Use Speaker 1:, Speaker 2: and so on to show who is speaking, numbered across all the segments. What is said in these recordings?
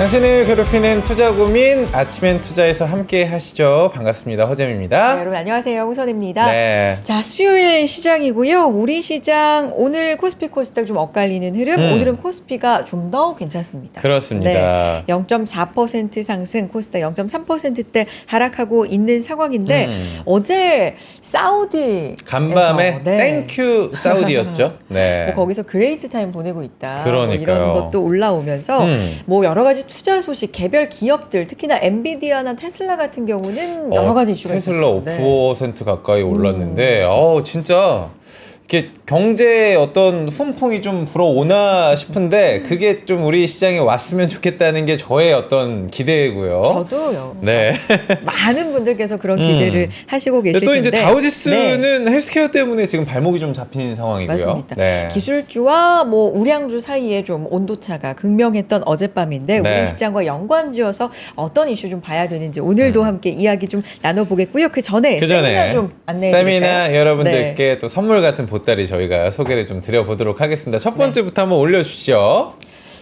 Speaker 1: 당신을 괴롭히는 투자 고민 아침엔 투자에서 함께 하시죠. 반갑습니다. 허잼입니다.
Speaker 2: 네, 여러분 안녕하세요. 홍선입니다.
Speaker 1: 네.
Speaker 2: 자, 수요일 시장이고요. 우리 시장 오늘 코스피 코스닥 좀 엇갈리는 흐름. 오늘은 코스피가 좀 더 괜찮습니다.
Speaker 1: 그렇습니다.
Speaker 2: 네, 0.4% 상승, 코스닥 0.3%대 하락하고 있는 상황인데 어제 사우디
Speaker 1: 간밤에 땡큐 사우디였죠. 네.
Speaker 2: 뭐 거기서 그레이트 타임 보내고 있다.
Speaker 1: 그러니까요.
Speaker 2: 뭐 이런 것도 올라오면서 뭐 여러 가지 투자 소식, 개별 기업들, 특히나 엔비디아나 테슬라 같은 경우는 여러 가지 이슈가
Speaker 1: 테슬라
Speaker 2: 있었어요.
Speaker 1: 5% 가까이 올랐는데, 진짜 이게 경제에 어떤 훈풍이 좀 불어오나 싶은데 그게 좀 우리 시장에 왔으면 좋겠다는 게 저의 어떤 기대고요.
Speaker 2: 저도요.
Speaker 1: 네.
Speaker 2: 많은 분들께서 그런 기대를 하시고 계실 텐데.
Speaker 1: 또 이제 다우지수는 헬스케어 때문에 지금 발목이 좀 잡히는 상황이고요.
Speaker 2: 맞습니다.
Speaker 1: 네.
Speaker 2: 기술주와 뭐 우량주 사이에 좀 온도차가 극명했던 어젯밤인데
Speaker 1: 네.
Speaker 2: 우리 시장과 연관지어서 어떤 이슈 좀 봐야 되는지 오늘도 함께 이야기 좀 나눠보겠고요. 그 전에 세미나 좀 안내해드릴까요?
Speaker 1: 세미나 여러분들께 또 선물 같은 보따리 저희가 소개를 좀 드려보도록 하겠습니다. 첫 번째부터 한번 올려주시죠.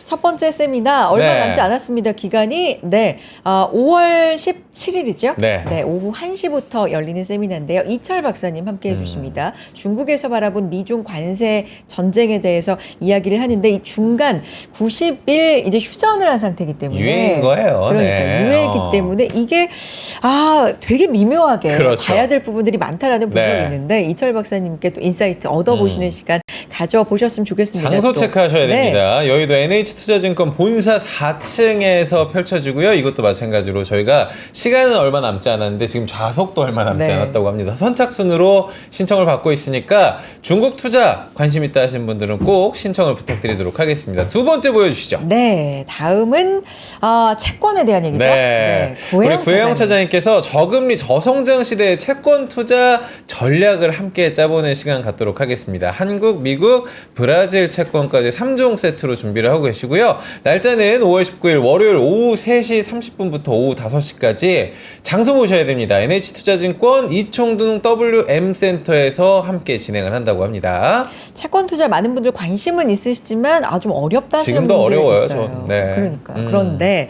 Speaker 2: 첫 번째 세미나 얼마
Speaker 1: 네.
Speaker 2: 남지 않았습니다. 기간이 5월 17일이죠.
Speaker 1: 네.
Speaker 2: 오후 1시부터 열리는 세미나인데요. 이철 박사님 함께해 주십니다. 중국에서 바라본 미중 관세 전쟁에 대해서 이야기를 하는데 이 중간 90일 이제 휴전을 한 상태이기 때문에
Speaker 1: 유예인 거예요.
Speaker 2: 그러니까
Speaker 1: 네.
Speaker 2: 유예이기 때문에 이게 되게 미묘하게
Speaker 1: 그렇죠.
Speaker 2: 봐야 될 부분들이 많다라는 분석이
Speaker 1: 네.
Speaker 2: 있는데 이철 박사님께 또 인사이트 얻어보시는 시간 가져보셨으면 좋겠습니다.
Speaker 1: 장소
Speaker 2: 또.
Speaker 1: 체크하셔야
Speaker 2: 네.
Speaker 1: 됩니다. 여의도 NH투자증권 본사 4층에서 펼쳐지고요. 이것도 마찬가지로 저희가 시간은 얼마 남지 않았는데 지금 좌석도 얼마 남지
Speaker 2: 네.
Speaker 1: 않았다고 합니다. 선착순으로 신청을 받고 있으니까 중국 투자 관심 있다 하시는 분들은 꼭 신청을 부탁드리도록 하겠습니다. 두 번째 보여주시죠.
Speaker 2: 네, 다음은 채권에 대한 얘기죠.
Speaker 1: 네. 우리 구혜영 차장님께서 저금리 저성장 시대의 채권 투자 전략을 함께 짜보는 시간 갖도록 하겠습니다. 한국, 미국, 브라질 채권까지 3종 세트로 준비를 하고 계시고요. 날짜는 5월 19일 월요일 오후 3시 30분부터 오후 5시까지 장소 보셔야 됩니다. NH투자증권 이총동 WM센터에서 함께 진행을 한다고 합니다.
Speaker 2: 채권 투자 많은 분들 관심은 있으시지만 좀 어렵다 하시는
Speaker 1: 지금도
Speaker 2: 분들
Speaker 1: 어려워요,
Speaker 2: 있어요.
Speaker 1: 네.
Speaker 2: 그러니까 그런데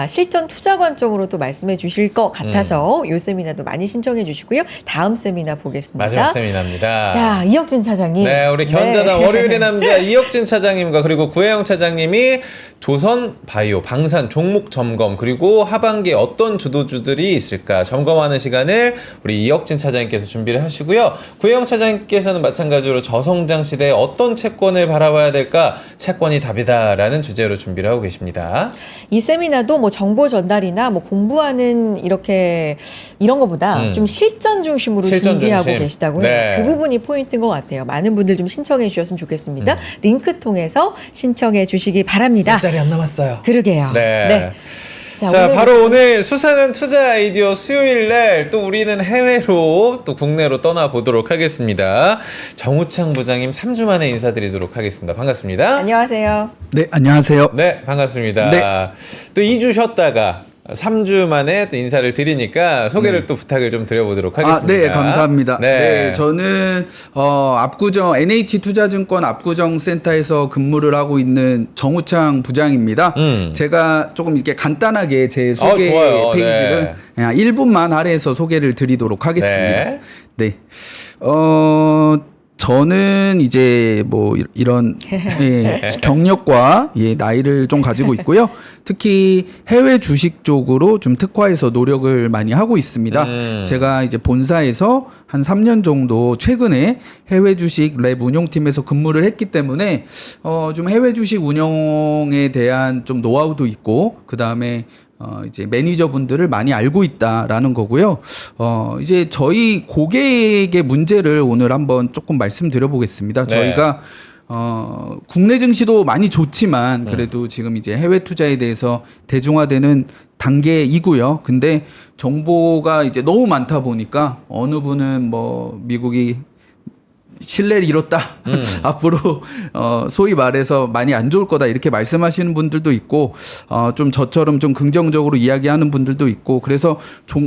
Speaker 2: 실전 투자 관점으로 또 말씀해 주실 것 같아서 이 세미나도 많이 신청해 주시고요. 다음 세미나 보겠습니다.
Speaker 1: 마지막 세미나입니다.
Speaker 2: 자, 이혁진 차장님.
Speaker 1: 네, 우리 견자단 월요일의 남자 이혁진 차장님과 그리고 구혜영 차장님이 조선 바이오 방산 종목 점검 그리고 하반기에 어떤 주도주들이 있을까 점검하는 시간을 우리 이혁진 차장님께서 준비를 하시고요. 구혜영 차장님께서는 마찬가지로 저성장 시대에 어떤 채권을 바라봐야 될까 채권이 답이다라는 주제로 준비를 하고 계십니다.
Speaker 2: 이 세미나도 뭐 정보 전달이나 뭐 공부하는 이런 거보다 좀 실전 중심으로 준비하고 계시다고 해요.
Speaker 1: 네.
Speaker 2: 그 부분이 포인트인 것 같아요. 많은 분들 좀 신청해 주셨으면 좋겠습니다. 링크 통해서 신청해 주시기 바랍니다.
Speaker 1: 몇 자리 안 남았어요.
Speaker 2: 그러게요.
Speaker 1: 네.
Speaker 2: 자,
Speaker 1: 바로 오늘 수상한 투자 아이디어 수요일 날 또 우리는 해외로 또 국내로 떠나보도록 하겠습니다. 정우창 부장님 3주 만에 인사드리도록 하겠습니다. 반갑습니다.
Speaker 2: 안녕하세요.
Speaker 3: 네, 안녕하세요.
Speaker 1: 네, 반갑습니다.
Speaker 3: 네.
Speaker 1: 또 2주 쉬었다가 3주 만에 또 인사를 드리니까 소개를 또 부탁을 좀 드려보도록 하겠습니다.
Speaker 3: 네, 감사합니다.
Speaker 1: 네.
Speaker 3: 네, 저는 압구정 NH투자증권 압구정센터에서 근무를 하고 있는 정우창 부장입니다. 제가 조금 이렇게 간단하게 제 소개
Speaker 1: 좋아요.
Speaker 3: 페이지를
Speaker 1: 네.
Speaker 3: 그냥 1분만 할애해서 소개를 드리도록 하겠습니다.
Speaker 1: 네.
Speaker 3: 네. 저는 이제 뭐 이런 경력과 나이를 좀 가지고 있고요. 특히 해외 주식 쪽으로 좀 특화해서 노력을 많이 하고 있습니다. 제가 이제 본사에서 한 3년 정도 최근에 해외 주식 랩 운용팀에서 근무를 했기 때문에 좀 해외 주식 운용에 대한 좀 노하우도 있고 그다음에 이제 매니저분들을 많이 알고 있다라는 거고요. 이제 저희 고객의 문제를 오늘 한번 조금 말씀드려 보겠습니다.
Speaker 1: 네.
Speaker 3: 저희가 국내 증시도 많이 좋지만 그래도 지금 이제 해외 투자에 대해서 대중화되는 단계이고요. 근데 정보가 이제 너무 많다 보니까 어느 분은 뭐 미국이 신뢰를 잃었다. 앞으로 소위 말해서 많이 안 좋을 거다 이렇게 말씀하시는 분들도 있고 좀 저처럼 좀 긍정적으로 이야기하는 분들도 있고 그래서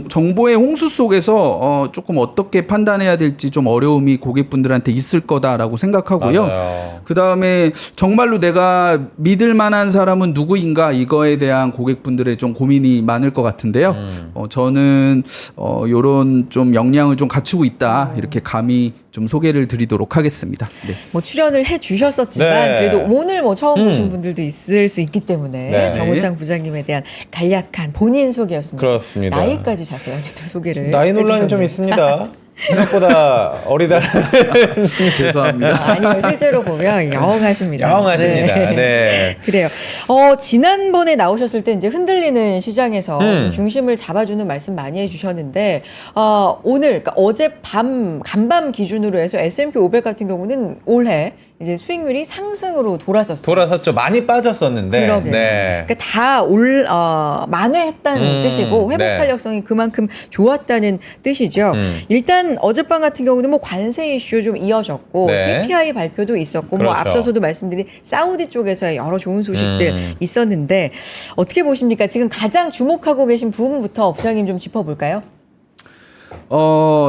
Speaker 3: 정보의 홍수 속에서 조금 어떻게 판단해야 될지 좀 어려움이 고객분들한테 있을 거다라고 생각하고요.
Speaker 1: 맞아요.
Speaker 3: 그다음에 정말로 내가 믿을 만한 사람은 누구인가 이거에 대한 고객분들의 좀 고민이 많을 것 같은데요. 저는 요런 좀 역량을 좀 갖추고 있다 이렇게 감히 좀 소개를 드리도록 하겠습니다. 네.
Speaker 2: 뭐 출연을 해 주셨었지만
Speaker 1: 네.
Speaker 2: 그래도 오늘 뭐 처음 보신 분들도 있을 수 있기 때문에
Speaker 1: 네.
Speaker 2: 정우창 부장님에 대한 간략한 본인 소개였습니다.
Speaker 1: 그렇습니다.
Speaker 2: 나이까지 자세하게 또 소개를
Speaker 1: 나이 논란이 좀
Speaker 2: 해주셨네요.
Speaker 1: 있습니다. 생각보다 어리다는
Speaker 3: 죄송합니다.
Speaker 2: 아니요, 실제로 보면 영하십니다.
Speaker 1: 영하십니다.
Speaker 2: 네.
Speaker 1: 네.
Speaker 2: 그래요. 지난번에 나오셨을 때 이제 흔들리는 시장에서 중심을 잡아주는 말씀 많이 해주셨는데, 오늘, 그러니까 어젯밤, 간밤 기준으로 해서 S&P 500 같은 경우는 올해 이제 수익률이 상승으로 돌아섰어요.
Speaker 1: 돌아섰죠. 많이 빠졌었는데.
Speaker 2: 그러게요.
Speaker 1: 네.
Speaker 2: 그러니까 다 만회했다는 뜻이고 회복
Speaker 1: 네.
Speaker 2: 탄력성이 그만큼 좋았다는 뜻이죠. 일단 어젯밤 같은 경우는 뭐 관세 이슈 좀 이어졌고
Speaker 1: 네.
Speaker 2: CPI 발표도 있었고
Speaker 1: 그렇죠.
Speaker 2: 뭐 앞서서도 말씀드린 사우디 쪽에서의 여러 좋은 소식들 있었는데 어떻게 보십니까? 지금 가장 주목하고 계신 부분부터 부장님 좀 짚어볼까요?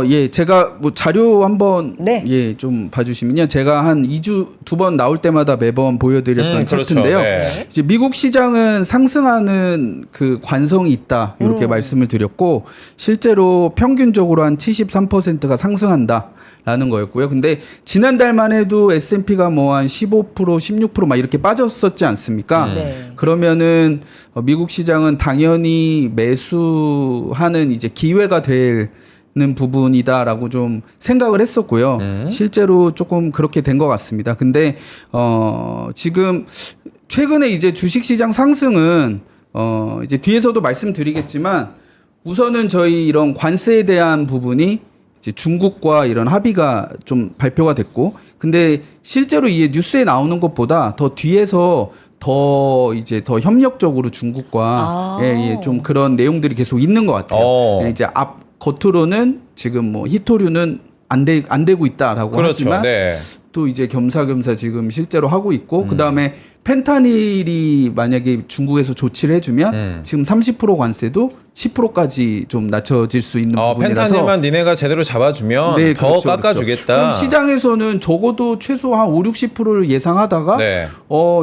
Speaker 3: 예, 제가 뭐 자료 한번
Speaker 2: 네.
Speaker 3: 예, 좀 봐주시면요. 제가 한 2주 두 번 나올 때마다 매번 보여드렸던
Speaker 1: 그렇죠.
Speaker 3: 차트인데요.
Speaker 1: 네.
Speaker 3: 이제 미국 시장은 상승하는 그 관성이 있다 이렇게 말씀을 드렸고 실제로 평균적으로 한 73%가 상승한다. 라는 거였고요. 근데 지난달만 해도 S&P가 뭐 한 15%, 16%막 이렇게 빠졌었지 않습니까?
Speaker 2: 네.
Speaker 3: 그러면은 미국 시장은 당연히 매수하는 이제 기회가 될 는 부분이다라고 좀 생각을 했었고요. 실제로 조금 그렇게 된 것 같습니다. 근데 지금 최근에 이제 주식시장 상승은 이제 뒤에서도 말씀드리겠지만 우선은 저희 이런 관세에 대한 부분이 이제 중국과 이런 합의가 좀 발표가 됐고, 근데 실제로 이 뉴스에 나오는 것보다 더 뒤에서 더 협력적으로 중국과 좀 그런 내용들이 계속 있는 것 같아요. 예, 이제 겉으로는 지금 뭐 히토류는 안 되고 있다라고
Speaker 1: 그렇죠.
Speaker 3: 하지만
Speaker 1: 네.
Speaker 3: 또 이제 겸사겸사 지금 실제로 하고 있고 그다음에 펜타닐이 만약에 중국에서 조치를 해주면 지금 30% 관세도 10%까지 좀 낮춰질 수 있는 부분이라서
Speaker 1: 펜타닐만 니네가 제대로 잡아주면
Speaker 3: 네,
Speaker 1: 더
Speaker 3: 그렇죠,
Speaker 1: 깎아주겠다.
Speaker 3: 그럼 시장에서는 적어도 최소 한 5, 60%를 예상하다가
Speaker 1: 네.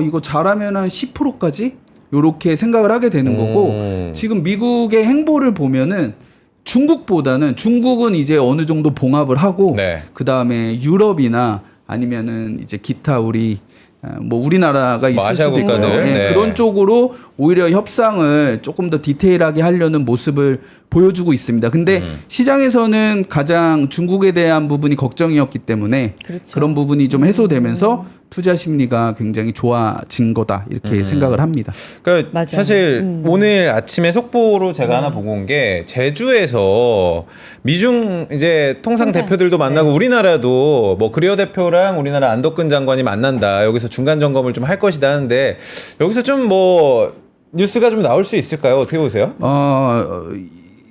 Speaker 3: 이거 잘하면 한 10%까지 요렇게 생각을 하게 되는 거고 지금 미국의 행보를 보면은 중국은 이제 어느 정도 봉합을 하고
Speaker 1: 네.
Speaker 3: 그다음에 유럽이나 아니면은 이제 기타 뭐 우리나라가 있을
Speaker 1: 아시아
Speaker 3: 수도 있고요.
Speaker 1: 국가들.
Speaker 3: 네,
Speaker 1: 네.
Speaker 3: 그런 쪽으로 오히려 협상을 조금 더 디테일하게 하려는 모습을 보여주고 있습니다. 근데 시장에서는 가장 중국에 대한 부분이 걱정이었기 때문에
Speaker 2: 그렇죠.
Speaker 3: 그런 부분이 좀 해소되면서 투자 심리가 굉장히 좋아진 거다 이렇게 생각을 합니다.
Speaker 1: 그러니까
Speaker 2: 맞아요.
Speaker 1: 사실 오늘 아침에 속보로 제가 하나 보고 온 게 제주에서 미중 이제 통상 대표들도 만나고 우리나라도 뭐 그리어 대표랑 우리나라 안덕근 장관이 만난다. 여기서 중간 점검을 좀 할 것이다 하는데 여기서 좀 뭐 뉴스가 좀 나올 수 있을까요? 어떻게 보세요?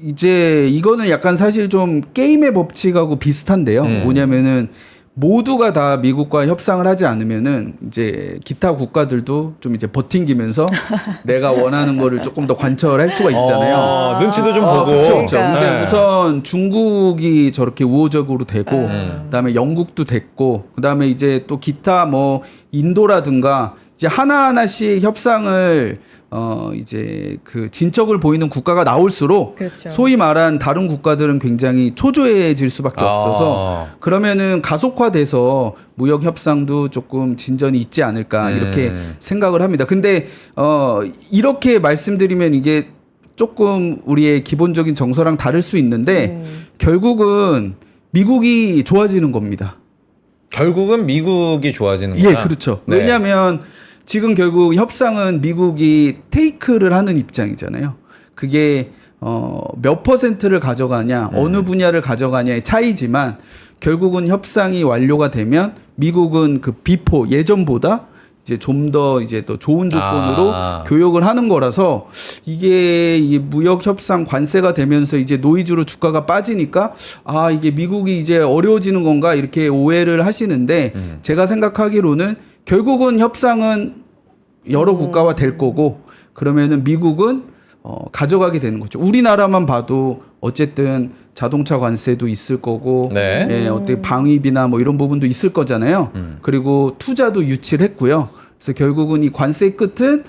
Speaker 3: 이제 이거는 약간 사실 좀 게임의 법칙하고 비슷한데요. 뭐냐면은 모두가 다 미국과 협상을 하지 않으면은 이제 기타 국가들도 좀 이제 버팅기면서 내가 원하는 거를 조금 더 관철할 수가 있잖아요.
Speaker 1: 눈치도 좀 보고.
Speaker 3: 그렇죠, 그렇죠.
Speaker 2: 그러니까.
Speaker 3: 근데
Speaker 1: 네.
Speaker 3: 우선 중국이 저렇게 우호적으로 되고, 그다음에 영국도 됐고, 그다음에 이제 또 기타 뭐 인도라든가 이제 하나하나씩 협상을 이제 그 진척을 보이는 국가가 나올수록
Speaker 2: 그렇죠.
Speaker 3: 소위 말한 다른 국가들은 굉장히 초조해질 수밖에 없어서 그러면은 가속화돼서 무역 협상도 조금 진전이 있지 않을까 이렇게 생각을 합니다. 근데 이렇게 말씀드리면 이게 조금 우리의 기본적인 정서랑 다를 수 있는데 결국은 미국이 좋아지는 겁니다.
Speaker 1: 결국은 미국이 좋아지는
Speaker 3: 예,
Speaker 1: 거다.
Speaker 3: 그렇죠.
Speaker 1: 네.
Speaker 3: 왜냐하면 지금 결국 협상은 미국이 테이크를 하는 입장이잖아요. 그게 몇 퍼센트를 가져가냐, 어느 분야를 가져가냐의 차이지만 결국은 협상이 완료가 되면 미국은 그 비포 예전보다 이제 좀 더 이제 더 좋은 조건으로 교역을 하는 거라서 이게 이 무역 협상 관세가 되면서 이제 노이즈로 주가가 빠지니까 아 이게 미국이 이제 어려워지는 건가 이렇게 오해를 하시는데 제가 생각하기로는 결국은 협상은 여러 국가와 될 거고 그러면은 미국은 가져가게 되는 거죠. 우리나라만 봐도 어쨌든 자동차 관세도 있을 거고,
Speaker 1: 네.
Speaker 3: 예, 어떻게 방위비나 뭐 이런 부분도 있을 거잖아요. 그리고 투자도 유치를 했고요. 그래서 결국은 이 관세 끝은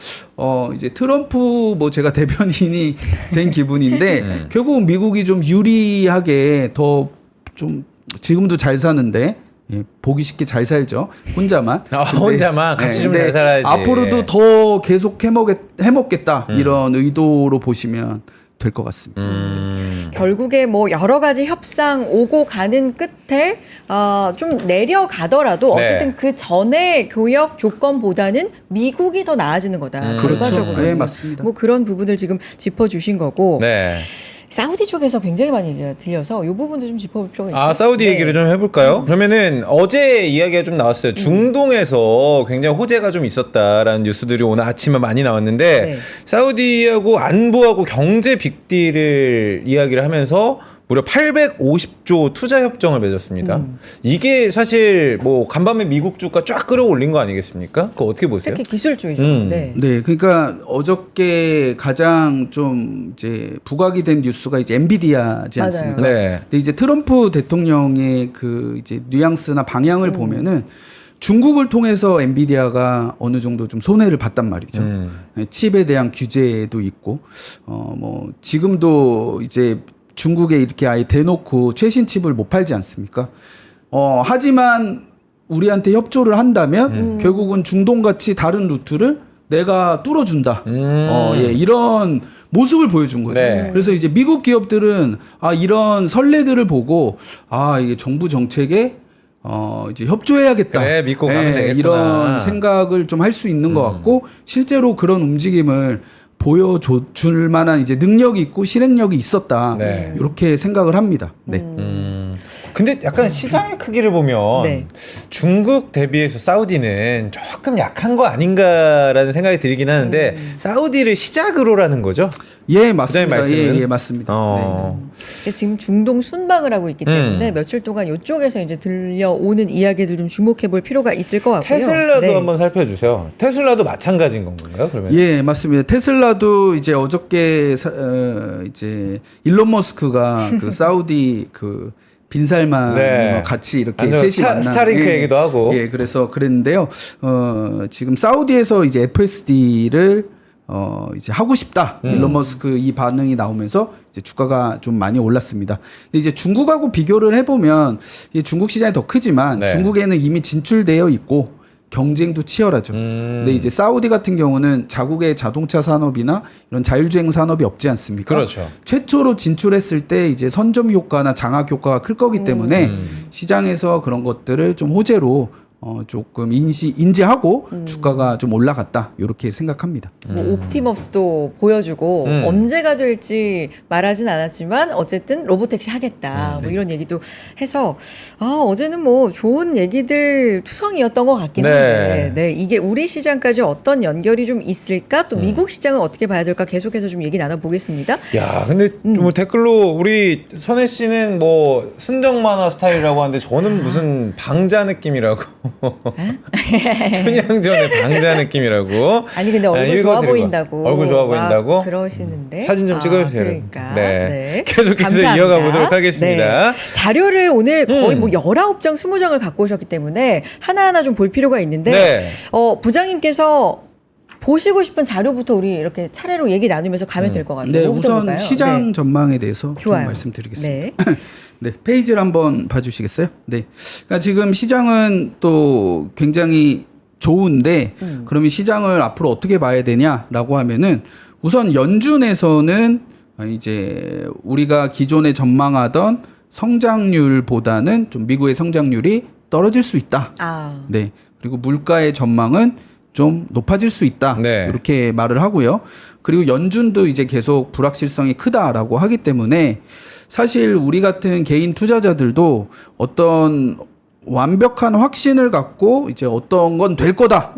Speaker 3: 이제 트럼프 뭐 제가 대변인이 된 기분인데 결국은 미국이 좀 유리하게 더 좀 지금도 잘 사는데. 예, 보기 쉽게 잘 살죠. 혼자만.
Speaker 1: 혼자만 같이 좀 잘 살아야지.
Speaker 3: 앞으로도 더 계속 해먹겠다 이런 의도로 보시면 될 것 같습니다.
Speaker 2: 결국에 뭐 여러 가지 협상 오고 가는 끝에 좀 내려가더라도
Speaker 1: 네.
Speaker 2: 어쨌든 그 전에 교역 조건보다는 미국이 더 나아지는 거다. 결과적으로.
Speaker 3: 그렇죠. 네, 맞습니다.
Speaker 2: 뭐 그런 부분을 지금 짚어주신 거고.
Speaker 1: 네.
Speaker 2: 사우디 쪽에서 굉장히 많이 얘기가 들려서 이 부분도 좀 짚어볼 필요가 있죠.
Speaker 1: 사우디
Speaker 2: 네.
Speaker 1: 얘기를 좀 해볼까요? 그러면은 어제 이야기가 좀 나왔어요. 중동에서 굉장히 호재가 좀 있었다라는 뉴스들이 오늘 아침에 많이 나왔는데
Speaker 2: 네.
Speaker 1: 사우디하고 안보하고 경제 빅딜을 이야기를 하면서 무려 850조 투자 협정을 맺었습니다. 이게 사실 뭐 간밤에 미국 주가 쫙 끌어올린 거 아니겠습니까? 그거 어떻게 보세요?
Speaker 2: 특히 기술주의죠. 네.
Speaker 3: 네, 그러니까 어저께 가장 좀 이제 부각이 된 뉴스가 이제 엔비디아지
Speaker 2: 맞아요.
Speaker 3: 않습니까?
Speaker 1: 네.
Speaker 3: 근데 이제 트럼프 대통령의 그 이제 뉘앙스나 방향을 보면은 중국을 통해서 엔비디아가 어느 정도 좀 손해를 봤단 말이죠. 네, 칩에 대한 규제도 있고, 뭐 지금도 이제 중국에 이렇게 아예 대놓고 최신 칩을 못 팔지 않습니까? 하지만 우리한테 협조를 한다면 결국은 중동같이 다른 루트를 내가 뚫어준다. 예, 이런 모습을 보여준 거죠.
Speaker 1: 네.
Speaker 3: 그래서 이제 미국 기업들은 이런 선례들을 보고 이게 정부 정책에 이제 협조해야겠다.
Speaker 1: 그래, 믿고 가면 되겠구나.
Speaker 3: 이런 생각을 좀 할 수 있는 것 같고 실제로 그런 움직임을 보여줄 만한 이제 능력이 있고 실행력이 있었다.
Speaker 1: 네.
Speaker 3: 이렇게 생각을 합니다. 네.
Speaker 1: 근데 약간 시장의 크기를 보면
Speaker 2: 네.
Speaker 1: 중국 대비해서 사우디는 조금 약한 거 아닌가라는 생각이 들긴 하는데 사우디를 시작으로라는 거죠?
Speaker 3: 예, 맞습니다.
Speaker 1: 말씀은?
Speaker 3: 예, 맞습니다. 네.
Speaker 2: 지금 중동 순방을 하고 있기 때문에 며칠 동안 이쪽에서 이제 들려오는 이야기들 좀 주목해 볼 필요가 있을 것 같고요.
Speaker 1: 테슬라도
Speaker 2: 네.
Speaker 1: 한번 살펴주세요. 테슬라도 마찬가지인 건가요? 그러면?
Speaker 3: 예, 맞습니다. 테슬라도 이제 어저께 이제 일론 머스크가 그 사우디 그 빈살만
Speaker 1: 네.
Speaker 3: 같이 이렇게
Speaker 1: 완전
Speaker 3: 셋이 만난
Speaker 1: 스타링크 얘기도 하고.
Speaker 3: 예, 그래서 그랬는데요. 지금 사우디에서 이제 FSD를 이제 하고 싶다. 일론 머스크 이 반응이 나오면서 이제 주가가 좀 많이 올랐습니다. 근데 이제 중국하고 비교를 해보면 이 중국 시장이 더 크지만
Speaker 1: 네.
Speaker 3: 중국에는 이미 진출되어 있고 경쟁도 치열하죠. 근데 이제 사우디 같은 경우는 자국의 자동차 산업이나 이런 자율주행 산업이 없지 않습니까?
Speaker 1: 그렇죠.
Speaker 3: 최초로 진출했을 때 이제 선점 효과나 장악 효과가 클 거기 때문에 시장에서 그런 것들을 좀 호재로 조금 인지하고 주가가 좀 올라갔다 이렇게 생각합니다.
Speaker 2: 뭐 옵티머스도 보여주고 언제가 될지 말하진 않았지만 어쨌든 로보택시 하겠다 뭐 이런 얘기도 해서 어제는 뭐 좋은 얘기들 투성이었던 것 같긴 한데 네, 이게 우리 시장까지 어떤 연결이 좀 있을까 또 미국 시장은 어떻게 봐야 될까 계속해서 좀 얘기 나눠보겠습니다.
Speaker 1: 야, 근데 뭐 댓글로 우리 선혜 씨는 뭐 순정 만화 스타일이라고 하는데 저는 무슨 방자 느낌이라고. 춘향전의 방자 느낌이라고.
Speaker 2: 아니 근데 얼굴 좋아
Speaker 1: 읽어드리고.
Speaker 2: 보인다고
Speaker 1: 얼굴 좋아
Speaker 2: 막
Speaker 1: 보인다고?
Speaker 2: 그러시는데
Speaker 1: 사진 좀 찍어주세요.
Speaker 2: 그러니까
Speaker 1: 네. 계속해서
Speaker 2: 감사합니다.
Speaker 1: 이어가 보도록 하겠습니다.
Speaker 2: 네. 자료를 오늘 거의 뭐 19장 20장을 갖고 오셨기 때문에 하나하나 좀 볼 필요가 있는데
Speaker 1: 네.
Speaker 2: 부장님께서 보시고 싶은 자료부터 우리 이렇게 차례로 얘기 나누면서 가면 될 것 같아요.
Speaker 3: 네,
Speaker 2: 뭐부터
Speaker 3: 우선
Speaker 2: 볼까요?
Speaker 3: 시장
Speaker 2: 네.
Speaker 3: 전망에 대해서
Speaker 2: 좋아요.
Speaker 3: 좀 말씀드리겠습니다.
Speaker 2: 네.
Speaker 3: 네, 페이지를 한번 봐주시겠어요? 네. 그러니까 지금 시장은 또 굉장히 좋은데, 그러면 시장을 앞으로 어떻게 봐야 되냐라고 하면은 우선 연준에서는 이제 우리가 기존에 전망하던 성장률보다는 좀 미국의 성장률이 떨어질 수 있다. 네. 그리고 물가의 전망은 좀 높아질 수 있다.
Speaker 1: 네.
Speaker 3: 이렇게 말을 하고요. 그리고 연준도 이제 계속 불확실성이 크다라고 하기 때문에 사실 우리 같은 개인 투자자들도 어떤 완벽한 확신을 갖고 이제 어떤 건 될 거다.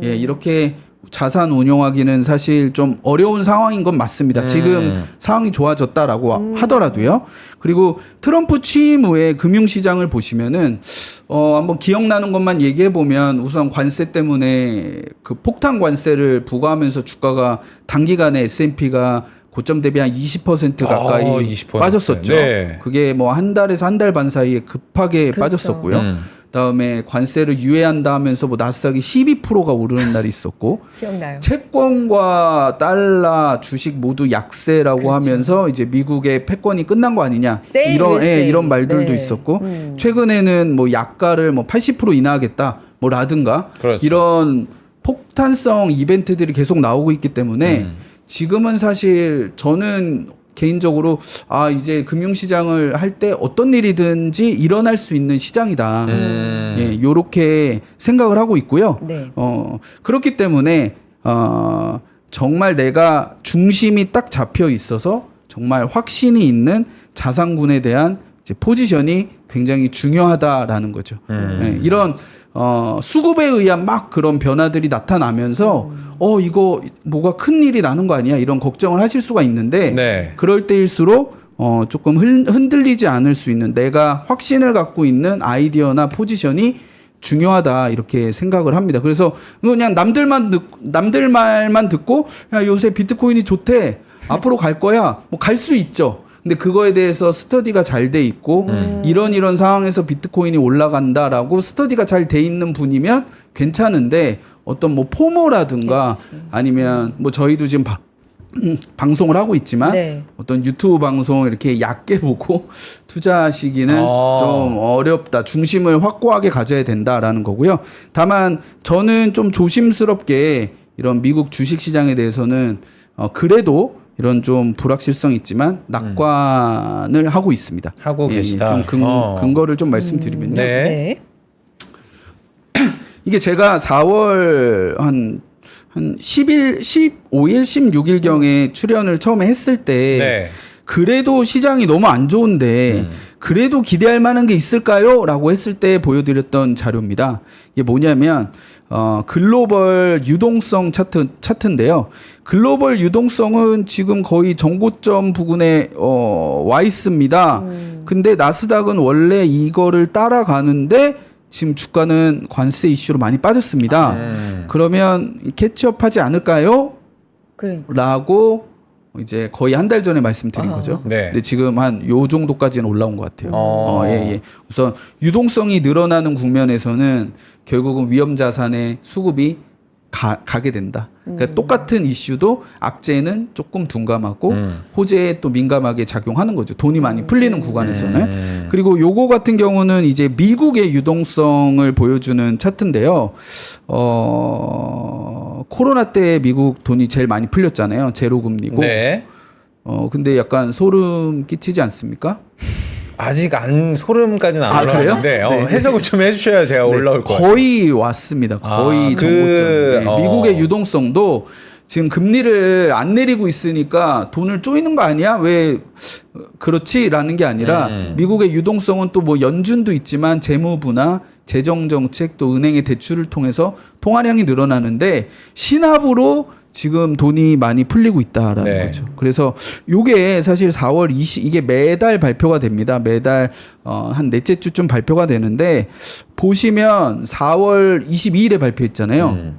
Speaker 3: 예, 이렇게 자산 운용하기는 사실 좀 어려운 상황인 건 맞습니다. 지금 상황이 좋아졌다라고 하더라도요. 그리고 트럼프 취임 후에 금융시장을 보시면은 한번 기억나는 것만 얘기해 보면 우선 관세 때문에 그 폭탄 관세를 부과하면서 주가가 단기간에 S&P가 고점 대비 한 20% 가까이
Speaker 1: 20%.
Speaker 3: 빠졌었죠.
Speaker 1: 네.
Speaker 3: 그게 뭐 한 달에서 한 달 반 사이에 급하게
Speaker 2: 그렇죠.
Speaker 3: 빠졌었고요. 그다음에 관세를 유예한다 하면서 뭐 나스닥이 12%가 오르는 날이 있었고
Speaker 2: 기억나요.
Speaker 3: 채권과 달러, 주식 모두 약세라고
Speaker 2: 그렇죠.
Speaker 3: 하면서 이제 미국의 패권이 끝난 거 아니냐
Speaker 2: Sell
Speaker 3: 이런
Speaker 2: USA.
Speaker 3: 이런 말들도
Speaker 2: 네.
Speaker 3: 있었고 최근에는 뭐 약가를 뭐 80% 인하하겠다 뭐라든가
Speaker 1: 그렇죠.
Speaker 3: 이런 폭탄성 이벤트들이 계속 나오고 있기 때문에 지금은 사실 저는 개인적으로 이제 금융시장을 할 때 어떤 일이든지 일어날 수 있는 시장이다. 예, 요렇게 생각을 하고 있고요.
Speaker 2: 네.
Speaker 3: 그렇기 때문에 정말 내가 중심이 딱 잡혀 있어서 정말 확신이 있는 자산군에 대한 이제 포지션이 굉장히 중요하다라는 거죠. 예, 이런 수급에 의한 막 그런 변화들이 나타나면서 이거 뭐가 큰 일이 나는 거 아니야 이런 걱정을 하실 수가 있는데
Speaker 1: 네.
Speaker 3: 그럴 때일수록 조금 흔들리지 않을 수 있는 내가 확신을 갖고 있는 아이디어나 포지션이 중요하다 이렇게 생각을 합니다. 그래서 그냥 남들 말만 듣고 야 요새 비트코인이 좋대 앞으로 갈 거야 뭐 갈 수 있죠. 근데 그거에 대해서 스터디가 잘 돼 있고 이런 상황에서 비트코인이 올라간다라고 스터디가 잘 돼 있는 분이면 괜찮은데 어떤 뭐 포모라든가
Speaker 2: 그렇지.
Speaker 3: 아니면 뭐 저희도 지금 방송을 하고 있지만
Speaker 2: 네.
Speaker 3: 어떤 유튜브 방송 이렇게 얕게 보고 투자하시기는 좀 어렵다. 중심을 확고하게 가져야 된다라는 거고요. 다만 저는 좀 조심스럽게 이런 미국 주식 시장에 대해서는 그래도 이런 좀 불확실성이 있지만 낙관을 하고 있습니다.
Speaker 1: 하고 계시다.
Speaker 3: 좀 근거를 좀 말씀드리면요.
Speaker 1: 네.
Speaker 3: 이게 제가 4월 한 10일, 15일, 16일경에 출연을 처음에 했을 때
Speaker 1: 네.
Speaker 3: 그래도 시장이 너무 안 좋은데 그래도 기대할 만한 게 있을까요? 라고 했을 때 보여드렸던 자료입니다. 이게 뭐냐면 글로벌 유동성 차트인데요. 글로벌 유동성은 지금 거의 정고점 부근에 와 있습니다. 근데 나스닥은 원래 이거를 따라가는데 지금 주가는 관세 이슈로 많이 빠졌습니다. 그러면 캐치업하지 않을까요?
Speaker 2: 그러니까.
Speaker 3: 라고 이제 거의 한 달 전에 말씀드린 거죠.
Speaker 1: 네.
Speaker 3: 근데 지금 한 요 정도까지는 올라온 것 같아요.
Speaker 1: 예.
Speaker 3: 우선 유동성이 늘어나는 국면에서는 결국은 위험 자산의 수급이 가게 된다. 그러니까 똑같은 이슈도 악재는 조금 둔감하고 호재에 또 민감하게 작용하는 거죠. 돈이 많이 풀리는 구간에서는. 그리고 요거 같은 경우는 이제 미국의 유동성을 보여주는 차트인데요. 코로나 때 미국 돈이 제일 많이 풀렸잖아요. 제로 금리고.
Speaker 1: 네.
Speaker 3: 근데 약간 소름 끼치지 않습니까?
Speaker 1: 아직 소름까지는 안
Speaker 3: 그래요?
Speaker 1: 올라왔는데
Speaker 3: 네.
Speaker 1: 해석을 좀 해주셔야 제가 올라올 거예요.
Speaker 3: 거의 왔습니다. 거의 정고점. 미국의 유동성도 지금 금리를 안 내리고 있으니까 돈을 쪼이는 거 아니야? 왜 그렇지라는 게 아니라 미국의 유동성은 또 뭐 연준도 있지만 재무부나 재정정책 또 은행의 대출을 통해서 통화량이 늘어나는데 신압으로 지금 돈이 많이 풀리고 있다라는
Speaker 1: 네.
Speaker 3: 거죠. 그래서 요게 사실 4월 20 이게 매달 발표가 됩니다. 매달 한 넷째 주쯤 발표가 되는데 보시면 4월 22일에 발표했잖아요.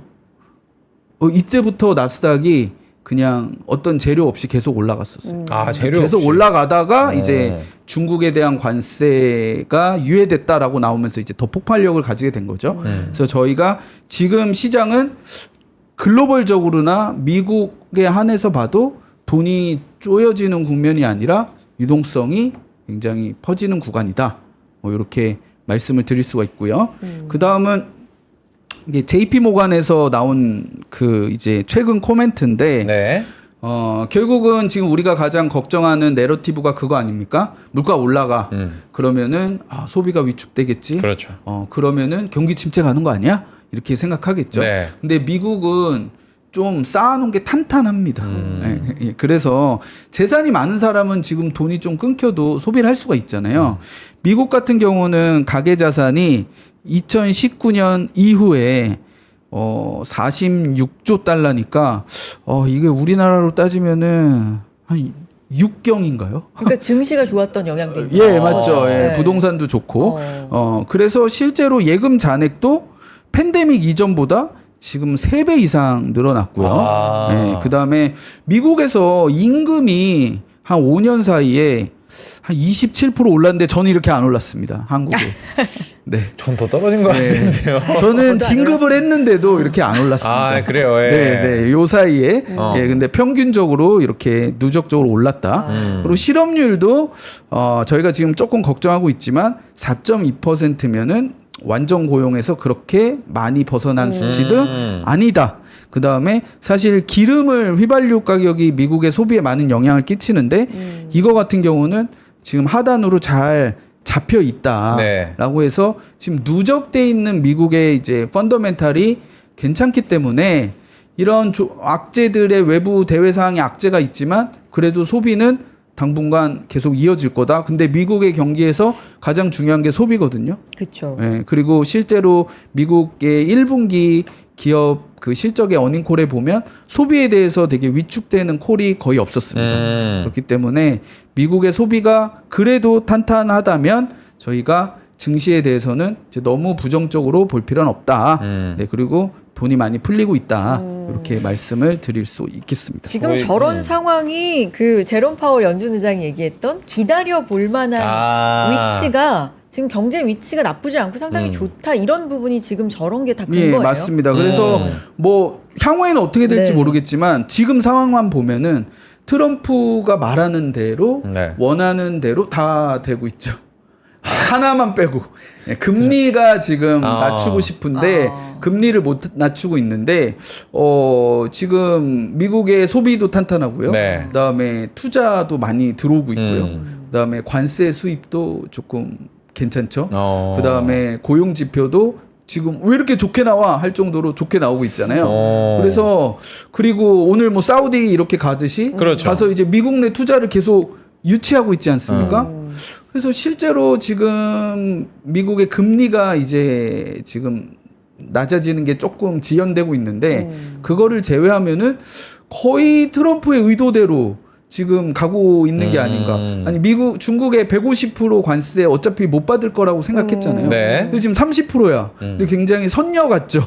Speaker 3: 이때부터 나스닥이 그냥 어떤 재료 없이 계속 올라갔었어요.
Speaker 1: 재료
Speaker 3: 계속
Speaker 1: 없이.
Speaker 3: 올라가다가 이제 중국에 대한 관세가 유예됐다라고 나오면서 이제 더 폭발력을 가지게 된 거죠. 그래서 저희가 지금 시장은 글로벌적으로나 미국에 한해서 봐도 돈이 쪼여지는 국면이 아니라 유동성이 굉장히 퍼지는 구간이다. 이렇게 말씀을 드릴 수가 있고요. 그 다음은 이게 JP 모간에서 나온 그 이제 최근 코멘트인데
Speaker 1: 네.
Speaker 3: 결국은 지금 우리가 가장 걱정하는 내러티브가 그거 아닙니까? 물가 올라가. 그러면은 소비가 위축되겠지.
Speaker 1: 그렇죠.
Speaker 3: 그러면은 경기 침체 가는 거 아니야? 이렇게 생각하겠죠.
Speaker 1: 네.
Speaker 3: 근데 미국은 좀 쌓아놓은 게 탄탄합니다. 예. 그래서 재산이 많은 사람은 지금 돈이 좀 끊겨도 소비를 할 수가 있잖아요. 미국 같은 경우는 가계 자산이 2019년 이후에 46조 달러니까 이게 우리나라로 따지면은 한 6경인가요?
Speaker 2: 그러니까 증시가 좋았던 영향도 있고.
Speaker 3: 예, 맞죠. 예,
Speaker 2: 네.
Speaker 3: 부동산도 좋고. 그래서 실제로 예금 잔액도 팬데믹 이전보다 지금 3배 이상 늘어났고요. 예, 그다음에 미국에서 임금이 한 5년 사이에 한 27% 올랐는데 저는 이렇게 안 올랐습니다. 한국에. 네.
Speaker 1: 전 더 떨어진 것 같은데요.
Speaker 3: 저는 진급을 했는데도 이렇게 안 올랐습니다.
Speaker 1: 아, 그래요. 예.
Speaker 3: 네. 요 사이에. 예, 근데 평균적으로 이렇게 누적적으로 올랐다. 그리고 실업률도 저희가 지금 조금 걱정하고 있지만 4.2%면은 완전 고용에서 그렇게 많이 벗어난 수치도 아니다. 그 다음에 사실 기름을 휘발유 가격이 미국의 소비에 많은 영향을 끼치는데 이거 같은 경우는 지금 하단으로 잘 잡혀 있다라고 해서 지금 누적돼 있는 미국의 이제 펀더멘탈이 괜찮기 때문에 이런 악재들의 외부 대외 상황의 악재가 있지만 그래도 소비는 당분간 계속 이어질 거다. 근데 미국의 경기에서 가장 중요한 게 소비거든요.
Speaker 2: 그렇죠.
Speaker 3: 예, 그리고 실제로 미국의 1분기 기업 그 실적의 어닝콜에 보면 소비에 대해서 되게 위축되는 콜이 거의 없었습니다. 그렇기 때문에 미국의 소비가 그래도 탄탄하다면 저희가 증시에 대해서는 이제 너무 부정적으로 볼 필요는 없다. 네, 그리고 돈이 많이 풀리고 있다. 이렇게 말씀을 드릴 수 있겠습니다.
Speaker 2: 지금 저런 상황이 그 제롬 파월 연준 의장이 얘기했던 기다려 볼 만한 위치가 지금 경제 위치가 나쁘지 않고 상당히 좋다 이런 부분이 지금 저런 게 다 근거예요.
Speaker 3: 예, 맞습니다. 그래서 뭐 향후에는 어떻게 될지
Speaker 2: 네.
Speaker 3: 모르겠지만 지금 상황만 보면은 트럼프가 말하는 대로 원하는 대로 다 되고 있죠. 하나만 빼고 금리가 지금 낮추고 싶은데 금리를 못 낮추고 있는데 지금 미국의 소비도 탄탄하고요. 그다음에 투자도 많이 들어오고 있고요. 그다음에 관세 수입도 조금 괜찮죠. 그다음에 고용 지표도 지금 왜 이렇게 좋게 나와 할 정도로 좋게 나오고 있잖아요. 그래서 그리고 오늘 뭐 사우디 이렇게 가듯이 가서 이제 미국 내 투자를 계속 유치하고 있지 않습니까? 그래서 실제로 지금 미국의 금리가 이제 지금 낮아지는 게 조금 지연되고 있는데 그거를 제외하면은 거의 트럼프의 의도대로 지금 가고 있는 게 아닌가. 아니 중국의 150% 관세 어차피 못 받을 거라고 생각했잖아요. 근데 지금 30%야. 근데 굉장히 선녀 같죠.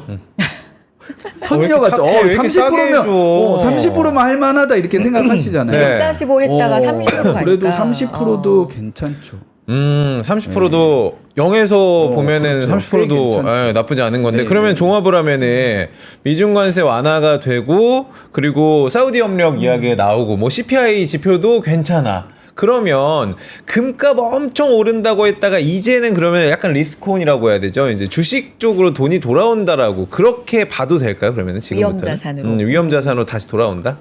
Speaker 3: 선녀 같죠. 30%면 30%만 할 만하다 이렇게 생각하시잖아요.
Speaker 2: 145 했다가 30% 가니까.
Speaker 3: 그래도 30%도 괜찮죠.
Speaker 1: 30%도 0에서 보면은
Speaker 3: 그렇죠.
Speaker 1: 30%도 나쁘지 않은 건데 그러면 종합을 하면은 미중 관세 완화가 되고 그리고 사우디 협력 이야기가 나오고 뭐 CPI 지표도 괜찮아. 그러면 금값 엄청 오른다고 했다가 이제는 그러면 약간 리스크온이라고 해야 되죠. 이제 주식 쪽으로 돈이 돌아온다라고 그렇게 봐도 될까요? 그러면은 지금부터
Speaker 2: 위험자산으로
Speaker 1: 위험자산으로 다시 돌아온다?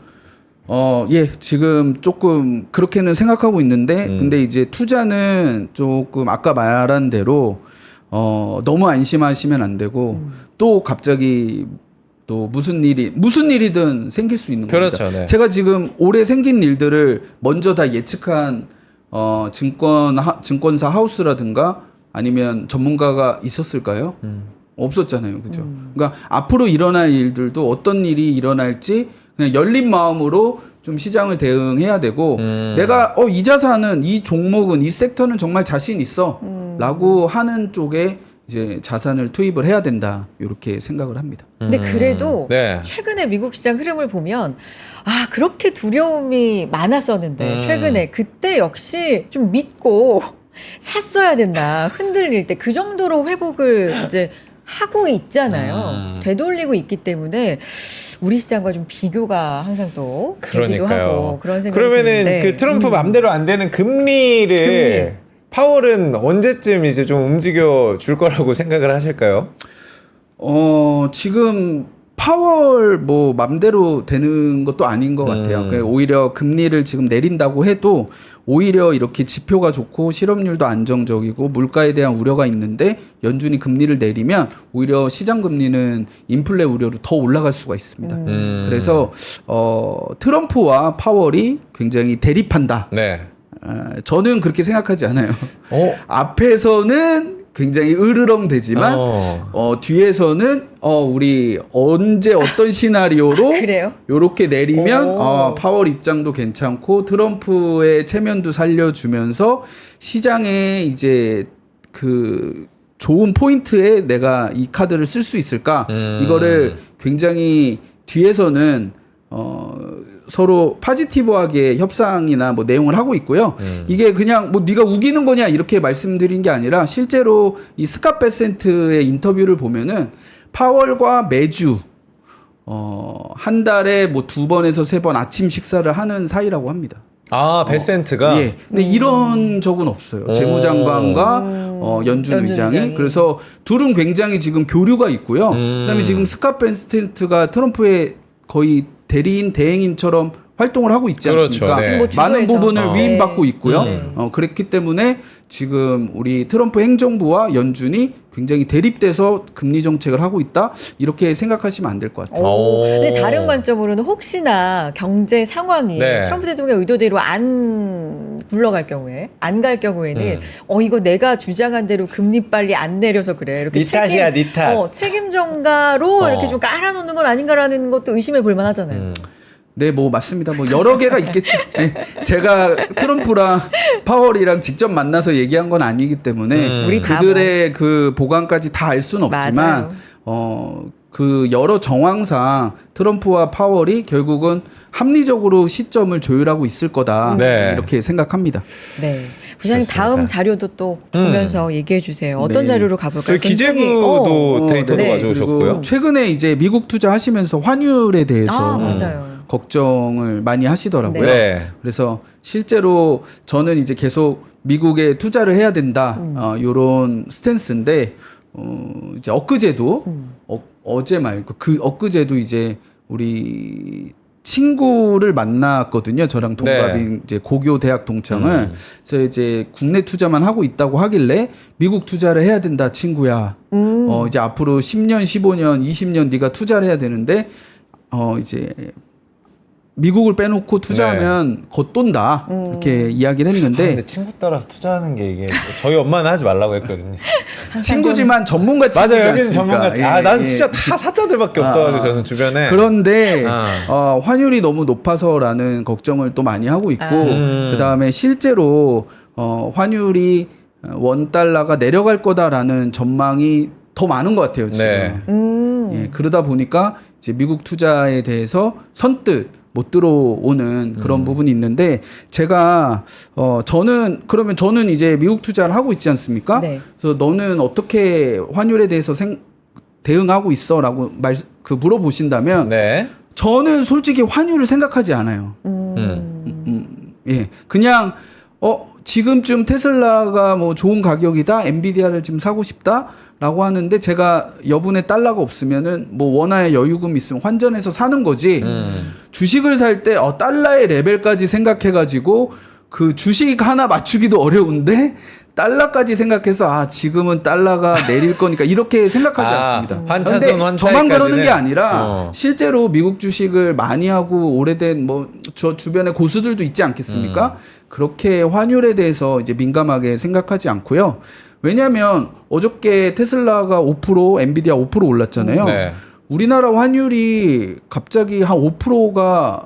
Speaker 3: 예, 지금 조금 그렇게는 생각하고 있는데, 근데 이제 투자는 조금 아까 말한 대로, 너무 안심하시면 안 되고, 또 갑자기 또 무슨 일이든 생길 수 있는 겁니다.
Speaker 1: 네.
Speaker 3: 제가 지금 올해 생긴 일들을 먼저 다 예측한, 증권사 하우스라든가 아니면 전문가가 있었을까요? 없었잖아요. 그죠? 그러니까 앞으로 일어날 일들도 어떤 일이 일어날지 그냥 열린 마음으로 좀 시장을 대응해야 되고 내가 이 자산은 이 종목은 이 섹터는 정말 자신 있어 라고 하는 쪽에 이제 자산을 투입을 해야 된다 이렇게 생각을 합니다.
Speaker 2: 근데 그래도 최근에 미국 시장 흐름을 보면 그렇게 두려움이 많았었는데 최근에 그때 역시 좀 믿고 샀어야 된다. 흔들릴 때 그 정도로 회복을 이제 하고 있잖아요. 되돌리고 있기 때문에 우리 시장과 좀 비교가 항상 또 되기도 하고 그런 생각이
Speaker 1: 그러면은
Speaker 2: 드는데
Speaker 1: 그 트럼프 맘대로 안 되는 금리를 파월은 언제쯤 이제 좀 움직여 줄 거라고 생각을 하실까요?
Speaker 3: 지금 파월 뭐 맘대로 되는 것도 아닌 것 같아요. 그러니까 오히려 금리를 지금 내린다고 해도 오히려 이렇게 지표가 좋고 실업률도 안정적이고 물가에 대한 우려가 있는데 연준이 금리를 내리면 오히려 시장 금리는 인플레 우려로 더 올라갈 수가 있습니다. 그래서 트럼프와 파월이 굉장히 대립한다.
Speaker 1: 네.
Speaker 3: 저는 그렇게 생각하지 않아요.
Speaker 1: 어?
Speaker 3: 앞에서는 굉장히 으르렁대지만 뒤에서는 우리 언제 어떤 시나리오로
Speaker 2: 그래요?
Speaker 3: 요렇게 내리면
Speaker 2: 오.
Speaker 3: 파월 입장도 괜찮고 트럼프의 체면도 살려주면서 시장에 이제 그 좋은 포인트에 내가 이 카드를 쓸 수 있을까 이거를 굉장히 뒤에서는 서로 파지티브하게 협상이나 뭐 내용을 하고 있고요. 이게 그냥 뭐 네가 우기는 거냐 이렇게 말씀드린 게 아니라 실제로 이 스캇 베센트의 인터뷰를 보면은 파월과 매주 한 달에 뭐 2번에서 3번 아침 식사를 하는 사이라고 합니다.
Speaker 1: 아, 베센트가?
Speaker 3: 예. 근데 이런 적은 없어요. 재무장관과 연준 의장이. 그래서 둘은 굉장히 지금 교류가 있고요. 그다음에 지금 스캇 베센트가 트럼프의 거의 대리인 대행인처럼 활동을 하고 있지 않습니까?
Speaker 1: 그렇죠. 네.
Speaker 2: 뭐
Speaker 3: 많은
Speaker 2: 주도해서.
Speaker 3: 부분을 위임받고 있고요.
Speaker 2: 네.
Speaker 3: 그랬기 때문에 지금 우리 트럼프 행정부와 연준이 굉장히 대립돼서 금리 정책을 하고 있다 이렇게 생각하시면 안 될 것 같아요.
Speaker 1: 오.
Speaker 2: 근데 다른 관점으로는 혹시나 경제 상황이
Speaker 1: 네.
Speaker 2: 트럼프 대통령의 의도대로 안 굴러갈 경우에 안 갈 경우에는 이거 내가 주장한 대로 금리 빨리 안 내려서 그래 이렇게
Speaker 1: 네 탓이야, 네 탓.
Speaker 2: 책임 전가로 이렇게 좀 깔아놓는 건 아닌가라는 것도 의심해 볼 만하잖아요.
Speaker 3: 네, 뭐 맞습니다. 뭐 여러 개가 있겠죠. 네, 제가 트럼프랑 파월이랑 직접 만나서 얘기한 건 아니기 때문에
Speaker 2: 우리 다
Speaker 3: 그들의 그 보관까지 다 알 수는 없지만
Speaker 2: 맞아요.
Speaker 3: 그 여러 정황상 트럼프와 파월이 결국은 합리적으로 시점을 조율하고 있을 거다
Speaker 1: 네.
Speaker 3: 이렇게 생각합니다.
Speaker 2: 네. 부장님
Speaker 1: 좋습니다.
Speaker 2: 다음 자료도 또 보면서 얘기해 주세요. 어떤
Speaker 3: 네.
Speaker 2: 자료로 가볼까요?
Speaker 1: 저희 기재부도 데이터도
Speaker 2: 네.
Speaker 1: 가져오셨고요.
Speaker 3: 그리고 최근에 이제 미국 투자하시면서 환율에 대해서
Speaker 2: 맞아요.
Speaker 3: 걱정을 많이 하시더라고요.
Speaker 1: 네.
Speaker 3: 그래서 실제로 저는 이제 계속 미국에 투자를 해야 된다. 요런 스탠스인데 이제 엊그제도 어제 말고 그 엊그제도 이제 우리 친구를 만났거든요. 저랑 동갑인
Speaker 1: 네.
Speaker 3: 이제 고교 대학 동창을. 그래서 이제 국내 투자만 하고 있다고 하길래 미국 투자를 해야 된다, 친구야. 이제 앞으로 10년, 15년, 20년 네가 투자를 해야 되는데 이제 미국을 빼놓고 투자하면 겉돈다. 이렇게 이야기를 했는데
Speaker 1: 근데 친구 따라서 투자하는 게 이게 저희 엄마는 하지 말라고 했거든요.
Speaker 3: 친구지만 전문가 친구지
Speaker 1: 맞아요. 여기는
Speaker 3: 않습니까?
Speaker 1: 전문가.
Speaker 3: 예,
Speaker 1: 난
Speaker 3: 예.
Speaker 1: 진짜 다 사자들밖에 없어가지고 저는 주변에.
Speaker 3: 그런데
Speaker 1: 아.
Speaker 3: 환율이 너무 높아서라는 걱정을 또 많이 하고 있고 그 다음에 실제로 환율이 원 달러가 내려갈 거다라는 전망이 더 많은 것 같아요 지금.
Speaker 1: 네.
Speaker 3: 예, 그러다 보니까 이제 미국 투자에 대해서 선뜻 못 들어오는 그런 부분이 있는데 제가 저는 이제 미국 투자를 하고 있지 않습니까?
Speaker 2: 네.
Speaker 3: 그래서 너는 어떻게 환율에 대해서 대응하고 있어라고 물어보신다면
Speaker 1: 네.
Speaker 3: 저는 솔직히 환율을 생각하지 않아요. 예, 그냥 지금쯤 테슬라가 뭐 좋은 가격이다, 엔비디아를 지금 사고 싶다라고 하는데 제가 여분의 달러가 없으면은 뭐 원화의 여유금 있으면 환전해서 사는 거지. 주식을 살 때 달러의 레벨까지 생각해가지고 그 주식 하나 맞추기도 어려운데 달러까지 생각해서 지금은 달러가 내릴 거니까 이렇게 생각하지 않습니다.
Speaker 1: 환차손
Speaker 3: 그런데 저만
Speaker 1: 환차익까지는?
Speaker 3: 그러는 게 아니라 실제로 미국 주식을 많이 하고 오래된 뭐 저 주변에 고수들도 있지 않겠습니까? 그렇게 환율에 대해서 이제 민감하게 생각하지 않고요. 왜냐하면 어저께 테슬라가 5%, 엔비디아 5% 올랐잖아요.
Speaker 1: 네.
Speaker 3: 우리나라 환율이 갑자기 한 5%가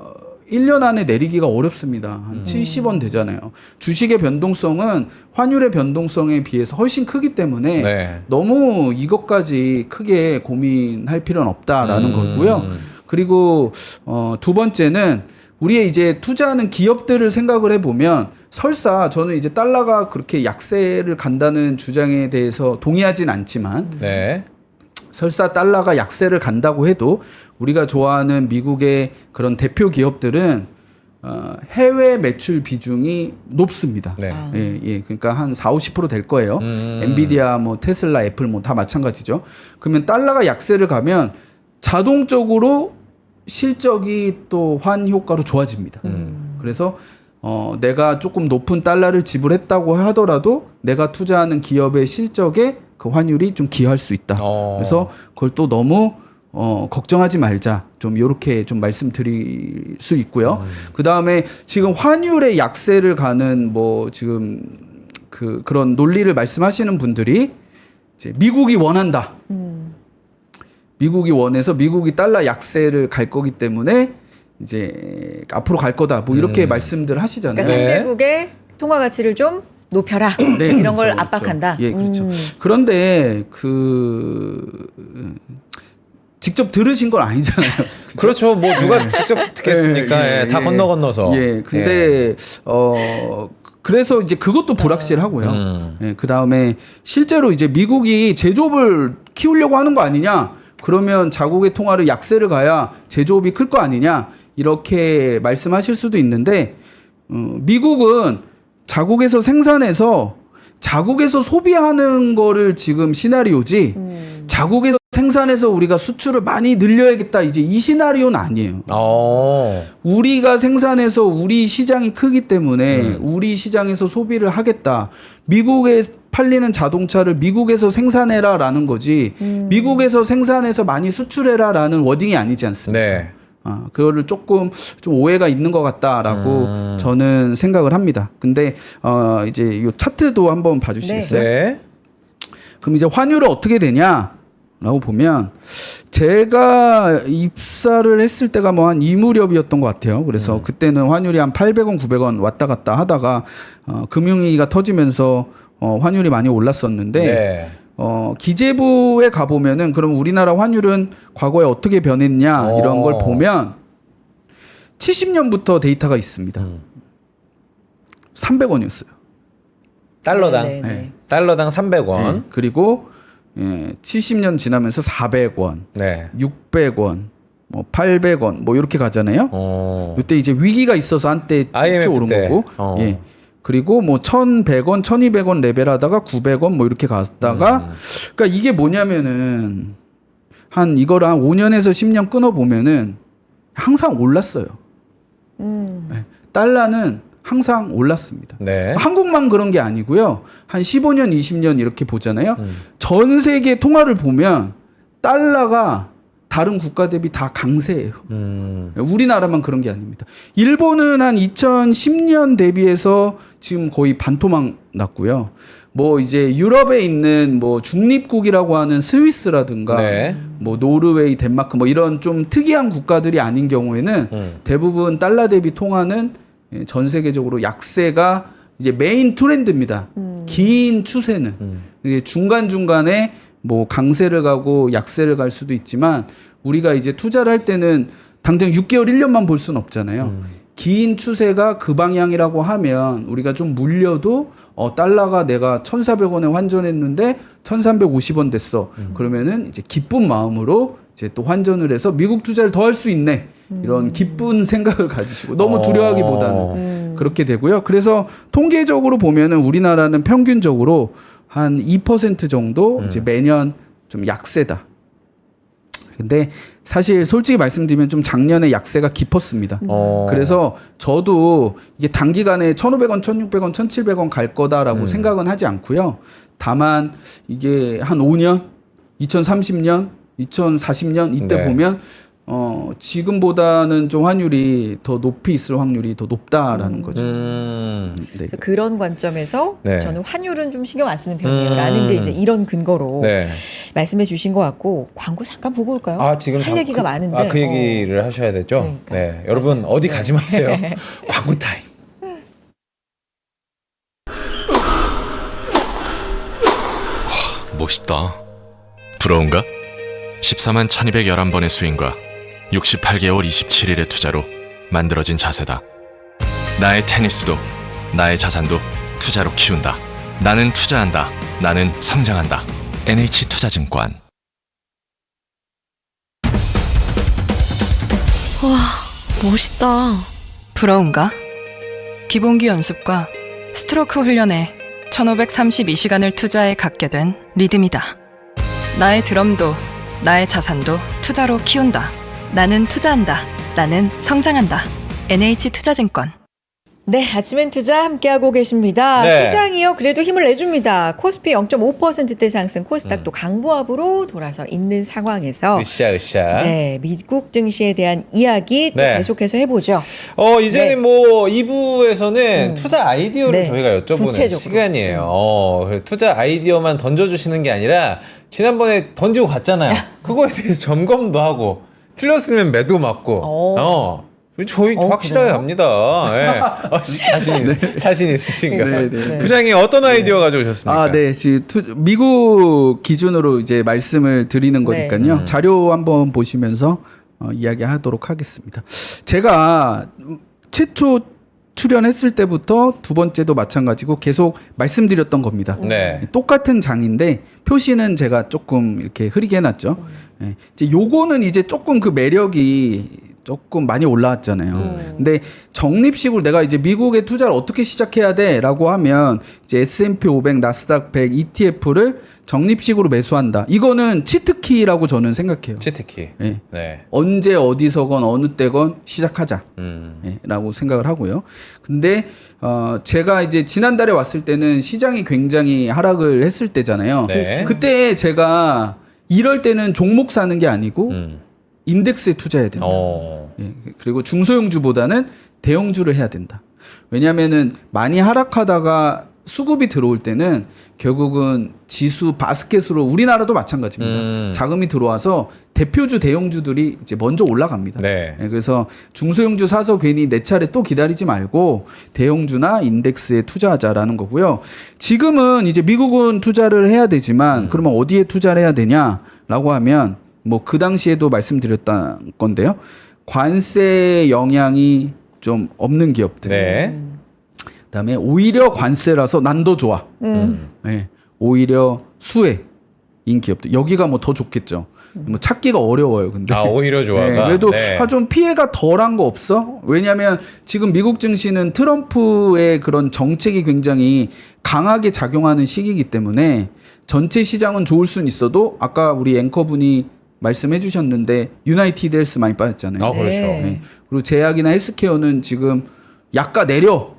Speaker 3: 1년 안에 내리기가 어렵습니다. 한 70원 되잖아요. 주식의 변동성은 환율의 변동성에 비해서 훨씬 크기 때문에
Speaker 1: 네.
Speaker 3: 너무 이것까지 크게 고민할 필요는 없다라는 거고요. 그리고 두 번째는 우리의 이제 투자하는 기업들을 생각을 해보면 설사 저는 이제 달러가 그렇게 약세를 간다는 주장에 대해서 동의하진 않지만
Speaker 1: 네.
Speaker 3: 설사 달러가 약세를 간다고 해도 우리가 좋아하는 미국의 그런 대표 기업들은 해외 매출 비중이 높습니다.
Speaker 1: 네.
Speaker 3: 예. 그러니까 한 40-50% 될 거예요. 엔비디아, 뭐 테슬라, 애플 뭐 다 마찬가지죠. 그러면 달러가 약세를 가면 자동적으로 실적이 또 환 효과로 좋아집니다. 그래서 내가 조금 높은 달러를 지불했다고 하더라도 내가 투자하는 기업의 실적에 그 환율이 좀 기여할 수 있다. 그래서 그걸 또 너무 걱정하지 말자. 좀 이렇게 좀 말씀드릴 수 있고요. 그 다음에 지금 환율의 약세를 가는 뭐 지금 그런 논리를 말씀하시는 분들이 이제 미국이 원한다. 미국이 원해서 미국이 달러 약세를 갈 거기 때문에 이제 앞으로 갈 거다. 뭐 이렇게 말씀들 하시잖아요.
Speaker 2: 그러니까
Speaker 1: 네.
Speaker 2: 상대국의 통화 가치를 좀 높여라.
Speaker 3: 네,
Speaker 2: 이런 걸
Speaker 3: 그렇죠,
Speaker 2: 압박한다.
Speaker 3: 그렇죠. 예, 그렇죠. 그런데 직접 들으신 건 아니잖아요.
Speaker 1: 그렇죠. 뭐 누가 직접 듣겠습니까? 다 건너서.
Speaker 3: 예. 근데 그래서 이제 그것도 불확실하고요. 예, 그 다음에 실제로 이제 미국이 제조업을 키우려고 하는 거 아니냐? 그러면 자국의 통화를 약세를 가야 제조업이 클 거 아니냐? 이렇게 말씀하실 수도 있는데 미국은 자국에서 생산해서 자국에서 소비하는 거를 지금 시나리오지 자국에서 생산해서 우리가 수출을 많이 늘려야겠다 이제 이 시나리오는 아니에요. 우리가 생산해서 우리 시장이 크기 때문에 우리 시장에서 소비를 하겠다. 미국에 팔리는 자동차를 미국에서 생산해라라는 거지 미국에서 생산해서 많이 수출해라라는 워딩이 아니지 않습니까?
Speaker 1: 네.
Speaker 3: 그거를 조금 좀 오해가 있는 것 같다라고 저는 생각을 합니다. 근데 이제 이 차트도 한번 봐주시겠어요?
Speaker 1: 네.
Speaker 3: 그럼 이제 환율은 어떻게 되냐라고 보면 제가 입사를 했을 때가 뭐 한 이 무렵이었던 것 같아요. 그래서 그때는 환율이 한 800원, 900원 왔다 갔다 하다가 금융위기가 터지면서 환율이 많이 올랐었는데.
Speaker 1: 네.
Speaker 3: 기재부에 가보면은 그럼 우리나라 환율은 과거에 어떻게 변했냐 이런 걸 보면 70년부터 데이터가 있습니다. 300원이었어요.
Speaker 1: 달러당.
Speaker 2: 네, 네, 네.
Speaker 1: 달러당 300원.
Speaker 3: 네. 그리고 70년 지나면서 400원,
Speaker 1: 네.
Speaker 3: 600원, 뭐 800원 뭐 이렇게 가잖아요. 이때 이제 위기가 있어서 한때
Speaker 1: IMF
Speaker 3: 오른
Speaker 1: 때.
Speaker 3: 거고. 예. 그리고 뭐 1,100원, 1,200원 레벨 하다가 900원 뭐 이렇게 갔다가 그러니까 이게 뭐냐면은 이거를 한 5년에서 10년 끊어 보면은 항상 올랐어요. 네. 달러는 항상 올랐습니다.
Speaker 1: 네.
Speaker 3: 한국만 그런 게 아니고요. 한 15년, 20년 이렇게 보잖아요. 전 세계 통화를 보면 달러가 다른 국가 대비 다 강세예요. 우리나라만 그런 게 아닙니다. 일본은 한 2010년 대비해서 지금 거의 반토막 났고요. 뭐 이제 유럽에 있는 뭐 중립국이라고 하는 스위스라든가
Speaker 1: 네.
Speaker 3: 뭐 노르웨이, 덴마크 뭐 이런 좀 특이한 국가들이 아닌 경우에는 대부분 달러 대비 통화는 전 세계적으로 약세가 이제 메인 트렌드입니다. 긴 추세는 이게 중간중간에 뭐 강세를 가고 약세를 갈 수도 있지만 우리가 이제 투자를 할 때는 당장 6개월, 1년만 볼 수는 없잖아요. 긴 추세가 그 방향이라고 하면 우리가 좀 물려도 달러가 내가 1,400원에 환전했는데 1,350원 됐어. 그러면은 이제 기쁜 마음으로 이제 또 환전을 해서 미국 투자를 더 할 수 있네. 이런 기쁜 생각을 가지시고 너무 두려워하기보다는 그렇게 되고요. 그래서 통계적으로 보면은 우리나라는 평균적으로 한 2% 정도 이제 매년 좀 약세다. 근데 사실 솔직히 말씀드리면 좀 작년에 약세가 깊었습니다. 그래서 저도 이게 단기간에 1,500원, 1,600원, 1,700원 갈 거다라고 생각은 하지 않고요. 다만 이게 한 5년, 2030년, 2040년 이때
Speaker 1: 네.
Speaker 3: 보면 지금보다는 좀 환율이 더 높이 있을 확률이 더 높다라는 거죠. 네.
Speaker 2: 그래서 그런 관점에서
Speaker 1: 네.
Speaker 2: 저는 환율은 좀 신경 안 쓰는 편이에요라는 게 이제 이런 근거로
Speaker 1: 네.
Speaker 2: 말씀해 주신 것 같고 광고 잠깐 보고 올까요?
Speaker 1: 지금
Speaker 2: 할 얘기가 많은데.
Speaker 1: 그 얘기를 하셔야 되죠.
Speaker 2: 그러니까.
Speaker 1: 네. 여러분
Speaker 2: 맞아요.
Speaker 1: 어디
Speaker 2: 네.
Speaker 1: 가지 마세요. 광고 타임.
Speaker 4: 멋있다. 부러운가? 14만 1211번의 스윙과 68개월 27일의 투자로 만들어진 자세다. 나의 테니스도 나의 자산도 투자로 키운다. 나는 투자한다. 나는 성장한다. NH투자증권.
Speaker 5: 와, 멋있다. 부러운가? 기본기 연습과 스트로크 훈련에 1532시간을 투자해 갖게 된 리듬이다. 나의 드럼도 나의 자산도 투자로 키운다. 나는 투자한다. 나는 성장한다. NH투자증권.
Speaker 2: 네, 아침엔 투자 함께하고 계십니다.
Speaker 1: 네.
Speaker 2: 시장이요, 그래도 힘을 내줍니다. 코스피 0.5%대 상승, 코스닥도 강보합으로 돌아서 있는 상황에서
Speaker 1: 으쌰.
Speaker 2: 네, 미국 증시에 대한 이야기 또
Speaker 1: 네.
Speaker 2: 계속해서 해보죠.
Speaker 1: 이제는
Speaker 2: 네.
Speaker 1: 뭐 2부에서는 투자 아이디어를
Speaker 2: 네.
Speaker 1: 저희가 여쭤보는
Speaker 2: 구체적으로.
Speaker 1: 시간이에요. 그래서 투자 아이디어만 던져주시는 게 아니라 지난번에 던지고 갔잖아요. 그거에 대해서 점검도 하고 틀렸으면 매도 맞고. 저희 확실하게
Speaker 2: 그래요?
Speaker 1: 갑니다. 예. 자신 있으신가요?
Speaker 3: 네.
Speaker 1: 부장님 어떤 아이디어 가져오셨습니까?
Speaker 3: 아, 네. 미국 기준으로 이제 말씀을 드리는 거니까요. 자료 한번 보시면서 이야기하도록 하겠습니다. 제가 최초 출연했을 때부터 두 번째도 마찬가지고 계속 말씀드렸던 겁니다.
Speaker 1: 네.
Speaker 3: 똑같은 장인데 표시는 제가 조금 이렇게 흐리게 해놨죠. 예. 이제 요거는 이제 조금 그 매력이 조금 많이 올라왔잖아요. 근데 적립식으로 내가 이제 미국의 투자를 어떻게 시작해야 돼라고 하면 이제 S&P 500, 나스닥 100 ETF를 적립식으로 매수한다. 이거는 치트키라고 저는 생각해요.
Speaker 1: 치트키.
Speaker 3: 예.
Speaker 1: 네.
Speaker 3: 언제 어디서건 어느 때건 시작하자. 예, 라고 생각을 하고요. 근데 제가 이제 지난달에 왔을 때는 시장이 굉장히 하락을 했을 때잖아요.
Speaker 1: 네.
Speaker 3: 그때 제가 이럴 때는 종목 사는 게 아니고 인덱스에 투자해야 된다. 예, 그리고 중소형주보다는 대형주를 해야 된다. 왜냐하면은 많이 하락하다가 수급이 들어올 때는 결국은 지수 바스켓으로 우리나라도 마찬가지입니다. 자금이 들어와서 대표주 대형주들이 이제 먼저 올라갑니다.
Speaker 1: 네.
Speaker 3: 예, 그래서 중소형주 사서 괜히 내 차례 또 기다리지 말고 대형주나 인덱스에 투자하자라는 거고요. 지금은 이제 미국은 투자를 해야 되지만 그러면 어디에 투자를 해야 되냐라고 하면 뭐 그 당시에도 말씀드렸던 건데요. 관세 영향이 좀 없는 기업들.
Speaker 1: 네.
Speaker 3: 그다음에 오히려 관세라서 난도 좋아. 네, 오히려 수혜인 기업들. 여기가 뭐 더 좋겠죠. 뭐 찾기가 어려워요. 근데
Speaker 1: 오히려 좋아가.
Speaker 3: 네, 그래도
Speaker 1: 네.
Speaker 3: 좀 피해가 덜한 거 없어? 왜냐하면 지금 미국 증시는 트럼프의 그런 정책이 굉장히 강하게 작용하는 시기이기 때문에 전체 시장은 좋을 수는 있어도 아까 우리 앵커분이 말씀해 주셨는데 유나이티드 헬스 많이 빠졌잖아요.
Speaker 1: 그렇죠.
Speaker 3: 네. 그리고 제약이나 헬스케어는 지금 약가 내려.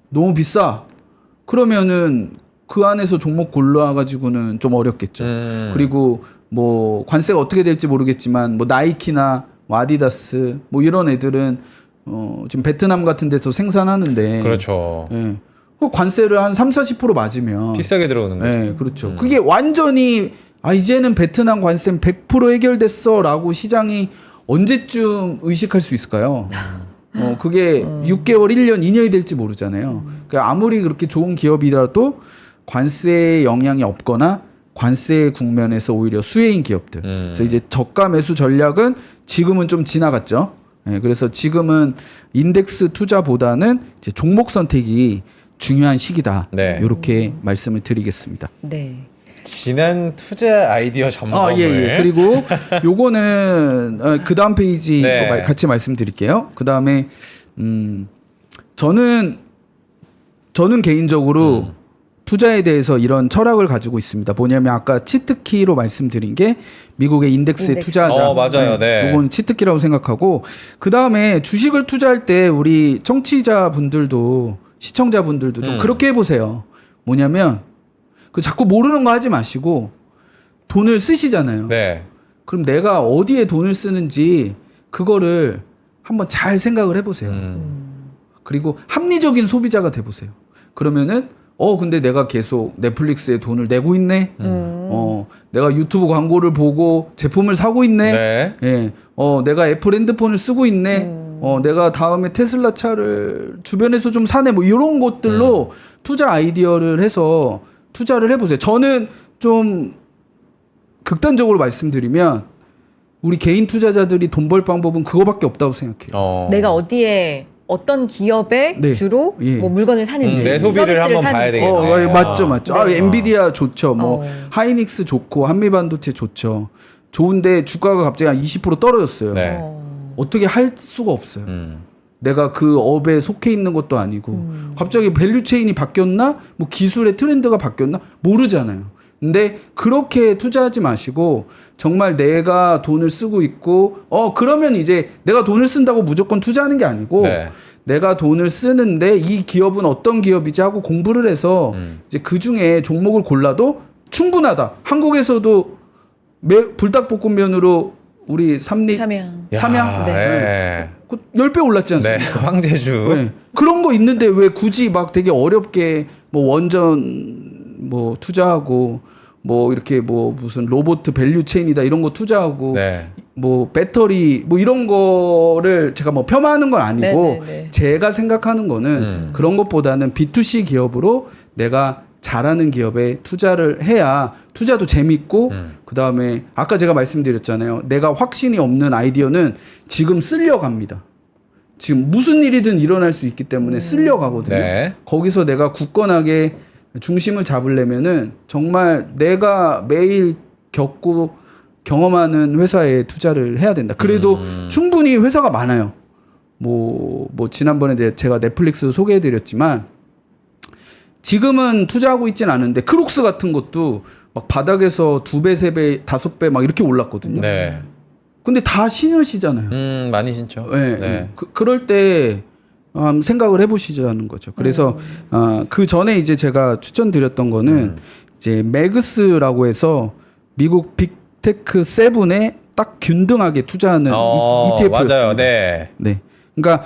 Speaker 3: 너무 비싸. 그러면은 그 안에서 종목 골라가지고는 좀 어렵겠죠. 그리고 뭐 관세가 어떻게 될지 모르겠지만 뭐 나이키나 뭐 아디다스 뭐 이런 애들은 지금 베트남 같은 데서 생산하는데
Speaker 1: 그렇죠.
Speaker 3: 예. 그 관세를 한 3-40% 맞으면
Speaker 1: 비싸게 들어오는 거죠.
Speaker 3: 네, 그렇죠. 그게 완전히 이제는 베트남 관세는 100% 해결됐어라고 시장이 언제쯤 의식할 수 있을까요? 그게 6개월, 1년, 2년이 될지 모르잖아요. 그러니까 아무리 그렇게 좋은 기업이라도 관세 영향이 없거나 관세 국면에서 오히려 수혜인 기업들. 그래서 이제 저가 매수 전략은 지금은 좀 지나갔죠. 네, 그래서 지금은 인덱스 투자보다는 이제 종목 선택이 중요한 시기다.
Speaker 1: 네.
Speaker 3: 이렇게 말씀을 드리겠습니다.
Speaker 2: 네.
Speaker 1: 지난 투자 아이디어 점검을.
Speaker 3: 예. 그리고 요거는 그 다음 페이지
Speaker 1: 네.
Speaker 3: 또 같이 말씀드릴게요. 그 다음에 저는 개인적으로 투자에 대해서 이런 철학을 가지고 있습니다. 뭐냐면 아까 치트키로 말씀드린 게 미국의 인덱스에
Speaker 2: 인덱스.
Speaker 3: 투자하자.
Speaker 1: 맞아요. 네.
Speaker 3: 요건 치트키라고 생각하고 그 다음에 주식을 투자할 때 우리 청취자분들도 시청자분들도 좀 그렇게 해보세요. 뭐냐면 그 자꾸 모르는 거 하지 마시고 돈을 쓰시잖아요.
Speaker 1: 네.
Speaker 3: 그럼 내가 어디에 돈을 쓰는지 그거를 한번 잘 생각을 해보세요. 그리고 합리적인 소비자가 돼보세요. 그러면은 근데 내가 계속 넷플릭스에 돈을 내고 있네. 내가 유튜브 광고를 보고 제품을 사고 있네.
Speaker 1: 네.
Speaker 3: 예. 내가 애플 핸드폰을 쓰고 있네. 내가 다음에 테슬라 차를 주변에서 좀 사네. 뭐 이런 것들로 투자 아이디어를 해서 투자를 해보세요. 저는 좀 극단적으로 말씀드리면 우리 개인 투자자들이 돈 벌 방법은 그거밖에 없다고 생각해요.
Speaker 2: 내가 어디에 어떤 기업에
Speaker 3: 네.
Speaker 2: 주로
Speaker 3: 예.
Speaker 2: 뭐 물건을 사는지
Speaker 1: 내 소비를
Speaker 2: 서비스를
Speaker 1: 한번 봐야
Speaker 2: 사는지.
Speaker 1: 되겠네.
Speaker 3: 맞죠.
Speaker 2: 네.
Speaker 3: 엔비디아 좋죠. 뭐
Speaker 2: 어.
Speaker 3: 하이닉스 좋고 한미반도체 좋죠. 좋은데 주가가 갑자기 한 20% 떨어졌어요.
Speaker 1: 네.
Speaker 3: 어떻게 할 수가 없어요. 내가 그 업에 속해 있는 것도 아니고 갑자기 밸류 체인이 바뀌었나? 뭐 기술의 트렌드가 바뀌었나? 모르잖아요. 근데 그렇게 투자하지 마시고 정말 내가 돈을 쓰고 있고 그러면 이제 내가 돈을 쓴다고 무조건 투자하는 게 아니고
Speaker 1: 네.
Speaker 3: 내가 돈을 쓰는데 이 기업은 어떤 기업이지 하고 공부를 해서 이제 그 중에 종목을 골라도 충분하다. 한국에서도 불닭볶음면으로 우리 삼양
Speaker 1: 야,
Speaker 3: 네.
Speaker 1: 네.
Speaker 3: 10배 올랐지
Speaker 1: 네.
Speaker 3: 않습니까?
Speaker 1: 황제주.
Speaker 3: 네. 그런 거 있는데 왜 굳이 막 되게 어렵게 뭐 원전 뭐 투자하고 뭐 이렇게 뭐 무슨 로봇 밸류 체인이다 이런 거 투자하고
Speaker 1: 네.
Speaker 3: 뭐 배터리 뭐 이런 거를 제가 뭐 폄하하는 건 아니고
Speaker 2: 네네네.
Speaker 3: 제가 생각하는 거는 그런 것보다는 B2C 기업으로 내가 잘하는 기업에 투자를 해야 투자도 재밌고 그다음에 아까 제가 말씀드렸잖아요. 내가 확신이 없는 아이디어는 지금 쓸려갑니다. 지금 무슨 일이든 일어날 수 있기 때문에 쓸려가거든요.
Speaker 1: 네.
Speaker 3: 거기서 내가 굳건하게 중심을 잡으려면은 정말 내가 매일 겪고 경험하는 회사에 투자를 해야 된다. 그래도 충분히 회사가 많아요. 뭐 지난번에 제가 넷플릭스 소개해드렸지만 지금은 투자하고 있진 않은데 크록스 같은 것도 막 바닥에서 2배, 3배, 5배 막 이렇게 올랐거든요.
Speaker 1: 네.
Speaker 3: 근데 다 신으시잖아요.
Speaker 1: 많이 신죠.
Speaker 3: 네.
Speaker 1: 네.
Speaker 3: 그럴 때 생각을 해보시자는 거죠. 그래서 그 전에 이제 제가 추천드렸던 거는 이제 매그스라고 해서 미국 빅테크 7에 딱 균등하게 투자하는 ETF였습니다.
Speaker 1: 맞아요. 네.
Speaker 3: 네. 그러니까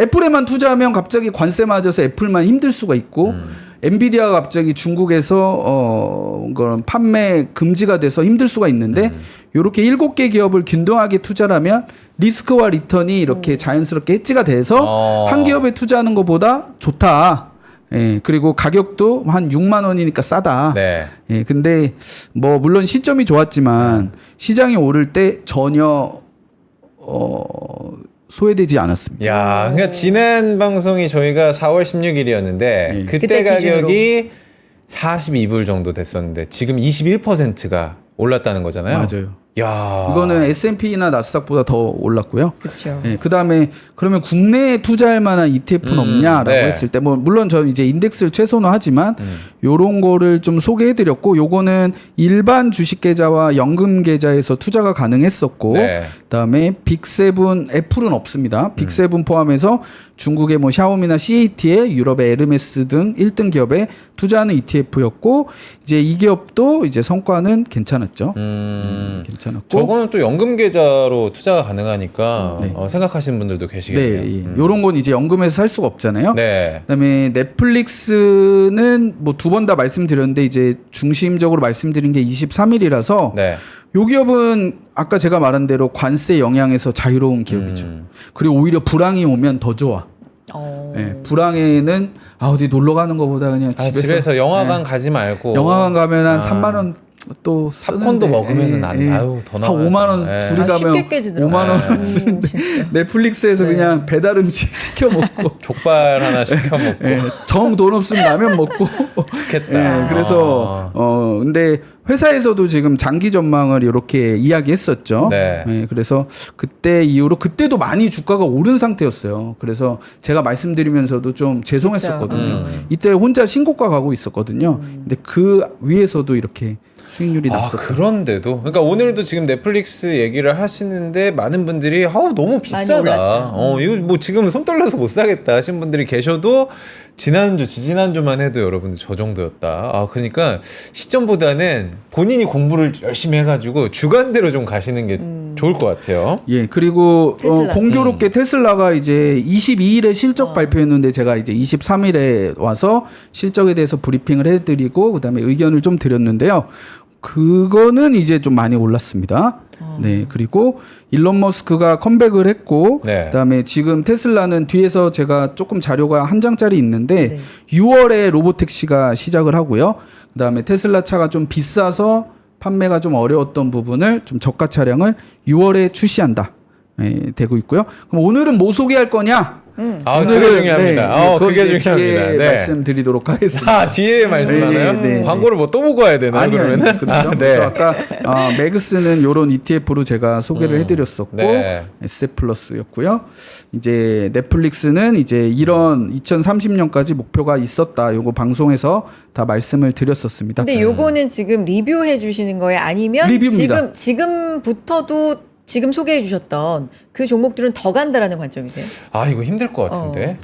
Speaker 3: 애플에만 투자하면 갑자기 관세 맞아서 애플만 힘들 수가 있고 엔비디아가 갑자기 중국에서 그런 판매 금지가 돼서 힘들 수가 있는데 요렇게 7개 기업을 균등하게 투자를 하면 리스크와 리턴이 이렇게 자연스럽게 해지가 돼서 한 기업에 투자하는 것보다 좋다. 예, 그리고 가격도 한 6만 원이니까 싸다.
Speaker 1: 네.
Speaker 3: 예, 근데 뭐 물론 시점이 좋았지만 시장이 오를 때 전혀 소외되지 않았습니다.
Speaker 1: 야, 그러니까 지난 방송이 저희가 4월 16일이었는데 그때
Speaker 2: 그때
Speaker 1: 가격이 42불 정도 됐었는데 지금 21%가 올랐다는 거잖아요.
Speaker 3: 맞아요.
Speaker 1: 야,
Speaker 3: 이거는 S&P나 나스닥보다 더 올랐고요.
Speaker 2: 그렇죠.
Speaker 3: 예, 그다음에 그러면 국내에 투자할 만한 ETF는 없냐라고
Speaker 1: 네.
Speaker 3: 했을 때 뭐 물론 저는 이제 인덱스를 최소화하지만 요런 거를 좀 소개해 드렸고 요거는 일반 주식 계좌와 연금 계좌에서 투자가 가능했었고
Speaker 1: 네.
Speaker 3: 그다음에 빅7 애플은 없습니다. 빅7 포함해서 중국의 뭐 샤오미나 CAT에 유럽의 에르메스 등 1등 기업에 투자하는 ETF였고 이제 이 기업도 이제 성과는 괜찮았죠. 괜찮았고
Speaker 1: 저거는 또 연금 계좌로 투자가 가능하니까
Speaker 3: 네.
Speaker 1: 생각하시는 분들도 계시겠네요.
Speaker 3: 네, 요런 건 이제 연금에서 살 수가 없잖아요.
Speaker 1: 네.
Speaker 3: 그다음에 넷플릭스는 뭐 2번 다 말씀드렸는데 이제 중심적으로 말씀드린 게 23일이라서
Speaker 1: 네.
Speaker 3: 요 기업은 아까 제가 말한 대로 관세 영향에서 자유로운 기업이죠. 그리고 오히려 불황이 오면 더 좋아. 예, 불황에는 어디 놀러 가는 것보다 그냥
Speaker 1: 집에서 영화관 가지 말고
Speaker 3: 영화관 가면 한 3만 원 또
Speaker 1: 팝콘도 먹으면은 아유 더
Speaker 3: 한
Speaker 1: 나와요.
Speaker 3: 5만 원
Speaker 1: 네.
Speaker 3: 둘이 가면
Speaker 2: 쉽게 깨지더라고요.
Speaker 3: 5만 원 쓰는데
Speaker 2: 진짜.
Speaker 3: 넷플릭스에서
Speaker 2: 네.
Speaker 3: 그냥 배달 음식 시켜 먹고
Speaker 1: 족발 하나 시켜 먹고
Speaker 3: 정 돈 없으면 라면 먹고
Speaker 1: 좋겠다.
Speaker 3: 그래서 근데 회사에서도 지금 장기 전망을 이렇게 이야기했었죠.
Speaker 1: 네.
Speaker 3: 그래서 그때 이후로 그때도 많이 주가가 오른 상태였어요. 그래서 제가 말씀드리면서도 좀 죄송했었거든요. 이때 혼자 신고가 가고 있었거든요. 근데 그 위에서도 이렇게 수익률이 났었고.
Speaker 1: 그런데도 그러니까 오늘도 지금 넷플릭스 얘기를 하시는데 많은 분들이 너무 비싸다.
Speaker 2: 올랐다.
Speaker 1: 이거 뭐 지금 손 떨려서 못 사겠다 하신 분들이 계셔도 지난주, 지지난주만 해도 여러분들 저 정도였다. 그러니까 시점보다는 본인이 공부를 열심히 해가지고 주간대로 좀 가시는 게 좋을 것 같아요.
Speaker 3: 예, 그리고
Speaker 2: 테슬라.
Speaker 3: 공교롭게 테슬라가 이제 22일에 실적 발표했는데 제가 이제 23일에 와서 실적에 대해서 브리핑을 해드리고 그다음에 의견을 좀 드렸는데요. 그거는 이제 좀 많이 올랐습니다. 네, 그리고 일론 머스크가 컴백을 했고,
Speaker 1: 네.
Speaker 3: 그다음에 지금 테슬라는 뒤에서 제가 조금 자료가 한 장짜리 있는데
Speaker 2: 네.
Speaker 3: 6월에 로보택시가 시작을 하고요. 그다음에 테슬라 차가 좀 비싸서 판매가 좀 어려웠던 부분을 좀 저가 차량을 6월에 출시한다. 네, 되고 있고요. 그럼 오늘은 뭐 소개할 거냐?
Speaker 1: 그게 중요합니다. 그게 중요합니다.
Speaker 3: 뒤에
Speaker 1: 네.
Speaker 3: 말씀드리도록 하겠습니다.
Speaker 1: 뒤에 말씀하나요?
Speaker 3: 네, 네.
Speaker 1: 광고를 뭐 또 보고 와야 되나요?
Speaker 3: 아니요,
Speaker 1: 그러면은?
Speaker 3: 그렇죠.
Speaker 1: 네.
Speaker 3: 그래서 아까 매그스는 이런 ETF로 제가 소개를 해드렸었고
Speaker 1: 네.
Speaker 3: SF+였고요. 이제 넷플릭스는 이제 이런 2030년까지 목표가 있었다. 요거 방송에서 다 말씀을 드렸었습니다.
Speaker 2: 근데 요거는 지금 리뷰해 주시는 거예요? 아니면
Speaker 3: 리뷰입니다.
Speaker 2: 지금부터도 지금 소개해 주셨던 그 종목들은 더 간다라는 관점이세요?
Speaker 1: 이거 힘들 것 같은데.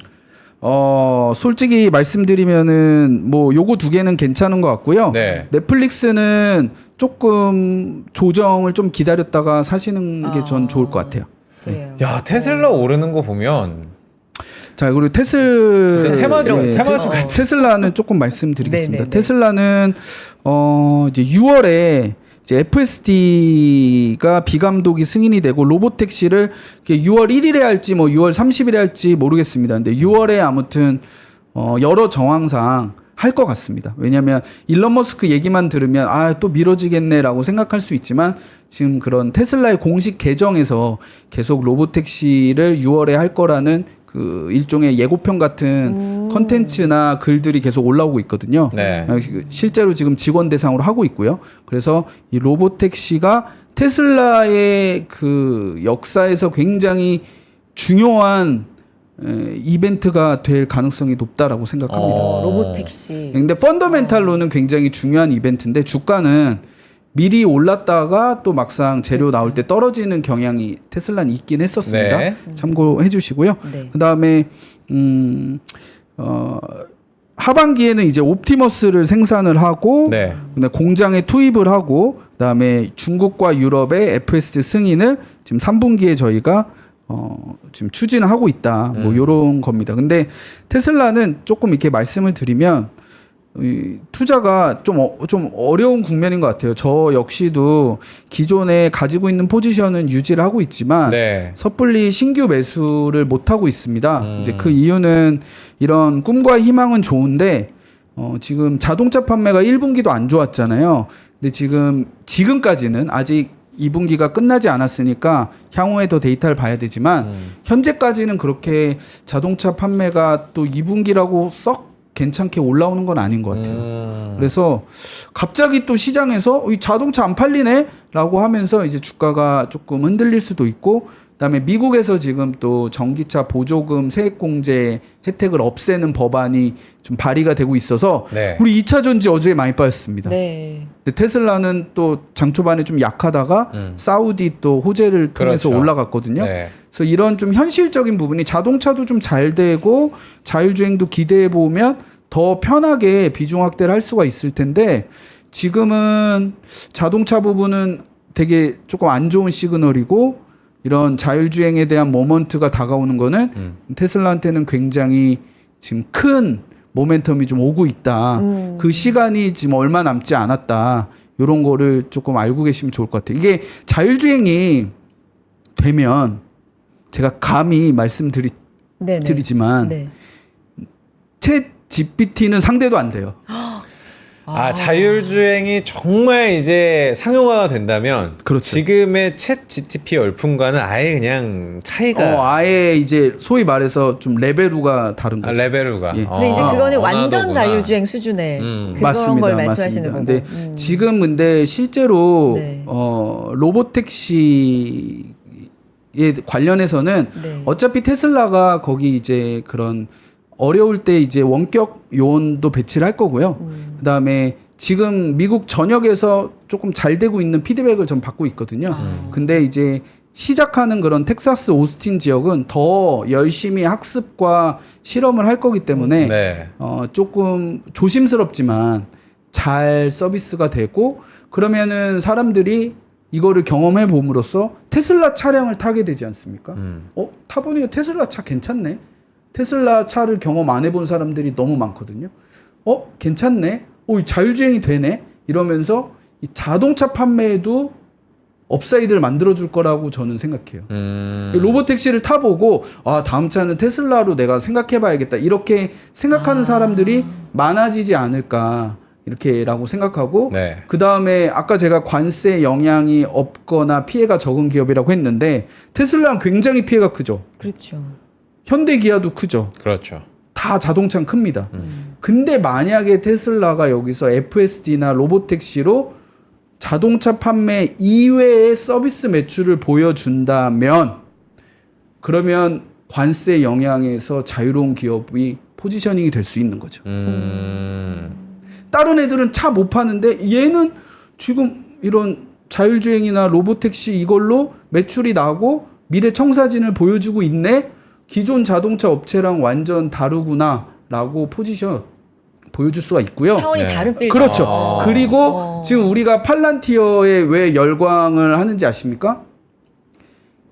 Speaker 3: 솔직히 말씀드리면은 뭐 요거 두 개는 괜찮은 것 같고요.
Speaker 1: 네.
Speaker 3: 넷플릭스는 조금 조정을 좀 기다렸다가 사시는 게 전 좋을 것 같아요.
Speaker 2: 그래요.
Speaker 1: 야, 테슬라 오르는 거 보면
Speaker 3: 자, 그리고
Speaker 1: 진짜 테마주 같아.
Speaker 3: 테슬라는 조금 말씀드리겠습니다.
Speaker 2: 네네네.
Speaker 3: 테슬라는 이제 6월에 이제 FSD가 비감독이 승인이 되고 로보택시를 6월 1일에 할지 뭐 6월 30일에 할지 모르겠습니다. 근데 6월에 아무튼 여러 정황상 할 것 같습니다. 왜냐하면 일론 머스크 얘기만 들으면 또 미뤄지겠네라고 생각할 수 있지만 지금 그런 테슬라의 공식 계정에서 계속 로보택시를 6월에 할 거라는 그 일종의 예고편 같은 컨텐츠나 글들이 계속 올라오고 있거든요.
Speaker 1: 네.
Speaker 3: 실제로 지금 직원 대상으로 하고 있고요. 그래서 이 로보택시가 테슬라의 그 역사에서 굉장히 중요한 이벤트가 될 가능성이 높다라고 생각합니다.
Speaker 2: 로보택시.
Speaker 3: 근데 펀더멘탈로는 굉장히 중요한 이벤트인데 주가는 미리 올랐다가 또 막상 재료
Speaker 2: 그렇죠.
Speaker 3: 나올 때 떨어지는 경향이 테슬라는 있긴 했었습니다.
Speaker 1: 네.
Speaker 3: 참고해 주시고요.
Speaker 2: 네.
Speaker 3: 그다음에 하반기에는 이제 옵티머스를 생산을 하고
Speaker 1: 네.
Speaker 3: 공장에 투입을 하고 그다음에 중국과 유럽의 FSD 승인을 지금 3분기에 저희가 지금 추진을 하고 있다. 뭐 요런 겁니다. 근데 테슬라는 조금 이렇게 말씀을 드리면 이 투자가 좀 어려운 국면인 것 같아요. 저 역시도 기존에 가지고 있는 포지션은 유지를 하고 있지만
Speaker 1: 네.
Speaker 3: 섣불리 신규 매수를 못 하고 있습니다. 이제 그 이유는 이런 꿈과 희망은 좋은데 지금 자동차 판매가 1분기도 안 좋았잖아요. 근데 지금까지는 아직 2분기가 끝나지 않았으니까 향후에 더 데이터를 봐야 되지만 현재까지는 그렇게 자동차 판매가 또 2분기라고 썩 괜찮게 올라오는 건 아닌 것 같아요. 그래서 갑자기 또 시장에서 이 자동차 안 팔리네? 라고 하면서 이제 주가가 조금 흔들릴 수도 있고 그다음에 미국에서 지금 또 전기차 보조금 세액공제 혜택을 없애는 법안이 좀 발의가 되고 있어서
Speaker 1: 네.
Speaker 3: 우리 2차 전지 어제 많이 빠졌습니다.
Speaker 2: 네.
Speaker 3: 근데 테슬라는 또 장 초반에 좀 약하다가 사우디 또 호재를 통해서
Speaker 1: 그렇죠.
Speaker 3: 올라갔거든요.
Speaker 1: 네.
Speaker 3: 그래서 이런 좀 현실적인 부분이 자동차도 좀 잘 되고 자율주행도 기대해 보면 더 편하게 비중 확대를 할 수가 있을 텐데 지금은 자동차 부분은 되게 조금 안 좋은 시그널이고 이런 자율주행에 대한 모먼트가 다가오는 거는 테슬라한테는 굉장히 지금 큰 모멘텀이 좀 오고 있다. 그 시간이 지금 얼마 남지 않았다. 이런 거를 조금 알고 계시면 좋을 것 같아요. 이게 자율주행이 되면 제가 감히 말씀드리지만
Speaker 2: 네.
Speaker 3: 챗 GPT는 상대도 안 돼요.
Speaker 1: 자율주행이 정말 이제 상용화가 된다면
Speaker 3: 그렇죠.
Speaker 1: 지금의 챗 GTP 열풍과는 아예 그냥 차이가
Speaker 3: 아예 이제 소위 말해서 좀 레벨우가 다른 거죠.
Speaker 1: 레벨우가.
Speaker 3: 예.
Speaker 2: 근데 이제 그거는 완전
Speaker 1: 언어도구나.
Speaker 2: 자율주행 수준의 그런
Speaker 3: 맞습니다.
Speaker 2: 걸 말씀하시는 거고.
Speaker 3: 근데 지금 근데 실제로
Speaker 2: 네.
Speaker 3: 로보택시에 관련해서는
Speaker 2: 네.
Speaker 3: 어차피 테슬라가 거기 이제 그런 어려울 때 이제 원격 요원도 배치를 할 거고요. 그다음에 지금 미국 전역에서 조금 잘 되고 있는 피드백을 좀 받고 있거든요. 근데 이제 시작하는 그런 텍사스 오스틴 지역은 더 열심히 학습과 실험을 할 거기 때문에
Speaker 1: 네.
Speaker 3: 조금 조심스럽지만 잘 서비스가 되고 그러면은 사람들이 이거를 경험해 봄으로써 테슬라 차량을 타게 되지 않습니까? 타보니까 테슬라 차 괜찮네. 테슬라 차를 경험 안 해본 사람들이 너무 많거든요. 괜찮네. 자율주행이 되네. 이러면서 이 자동차 판매에도 업사이드를 만들어줄 거라고 저는 생각해요. 로보택시를 타보고 다음 차는 테슬라로 내가 생각해봐야겠다. 이렇게 생각하는 사람들이 많아지지 않을까. 이렇게라고 생각하고
Speaker 1: 네.
Speaker 3: 그 다음에 아까 제가 관세 영향이 없거나 피해가 적은 기업이라고 했는데 테슬라는 굉장히 피해가 크죠.
Speaker 2: 그렇죠.
Speaker 3: 현대 기아도 크죠.
Speaker 1: 그렇죠.
Speaker 3: 다 자동차는 큽니다. 근데 만약에 테슬라가 여기서 FSD나 로보택시로 자동차 판매 이외의 서비스 매출을 보여준다면 그러면 관세 영향에서 자유로운 기업이 포지셔닝이 될 수 있는 거죠. 다른 애들은 차 못 파는데 얘는 지금 이런 자율주행이나 로보택시 이걸로 매출이 나고 미래 청사진을 보여주고 있네. 기존 자동차 업체랑 완전 다르구나라고 포지션 보여줄 수가 있고요.
Speaker 2: 차원이
Speaker 1: 네.
Speaker 2: 다른 필드.
Speaker 3: 그렇죠. 그리고 지금 우리가 팔란티어에 왜 열광을 하는지 아십니까?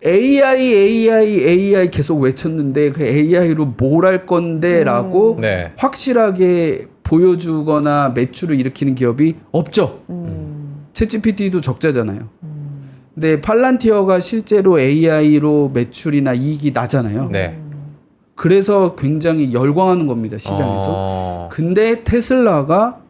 Speaker 3: AI 계속 외쳤는데 그 AI로 뭘 할 건데라고
Speaker 1: 네.
Speaker 3: 확실하게 보여주거나 매출을 일으키는 기업이 없죠. 챗GPT도 적자잖아요. 근데 팔란티어가 실제로 AI로 매출이나 이익이 나잖아요.
Speaker 1: 네.
Speaker 3: 그래서 굉장히 열광하는 겁니다, 시장에서. 근데 테슬라가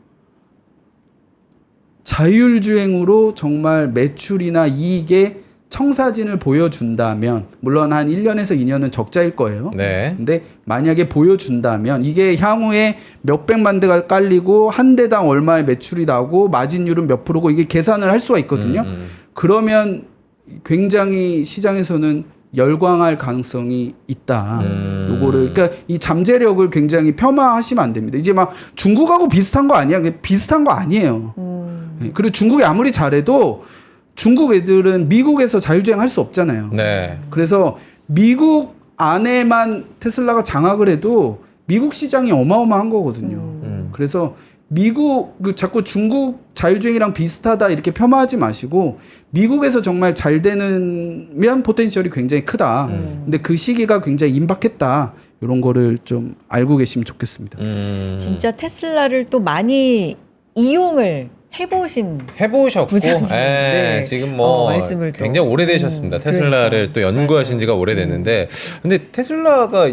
Speaker 3: 자율주행으로 정말 매출이나 이익의 청사진을 보여준다면, 물론 한 1년에서 2년은 적자일 거예요.
Speaker 1: 네.
Speaker 3: 근데 만약에 보여준다면 이게 향후에 몇백만 대가 깔리고 한 대당 얼마의 매출이 나고 마진율은 몇 프로고 이게 계산을 할 수가 있거든요. 그러면 굉장히 시장에서는 열광할 가능성이 있다. 요거를 그러니까 이 잠재력을 굉장히 폄하하시면 안 됩니다. 이제 막 중국하고 비슷한 거 아니야? 비슷한 거 아니에요. 네. 그리고 중국이 아무리 잘해도 중국 애들은 미국에서 자율주행 할 수 없잖아요.
Speaker 1: 네.
Speaker 3: 그래서 미국 안에만 테슬라가 장악을 해도 미국 시장이 어마어마한 거거든요. 그래서 미국 자꾸 중국 자율주행이랑 비슷하다 이렇게 폄하하지 마시고 미국에서 정말 잘 되면 포텐셜이 굉장히 크다. 근데 그 시기가 굉장히 임박했다. 이런 거를 좀 알고 계시면 좋겠습니다.
Speaker 2: 진짜 테슬라를 또 많이 이용을
Speaker 1: 해보셨고,
Speaker 2: 부장님. 네.
Speaker 1: 지금 뭐
Speaker 2: 말씀을 또.
Speaker 1: 굉장히 오래되셨습니다. 테슬라를
Speaker 2: 그러니까.
Speaker 1: 또 연구하신 지가 오래됐는데, 근데 테슬라가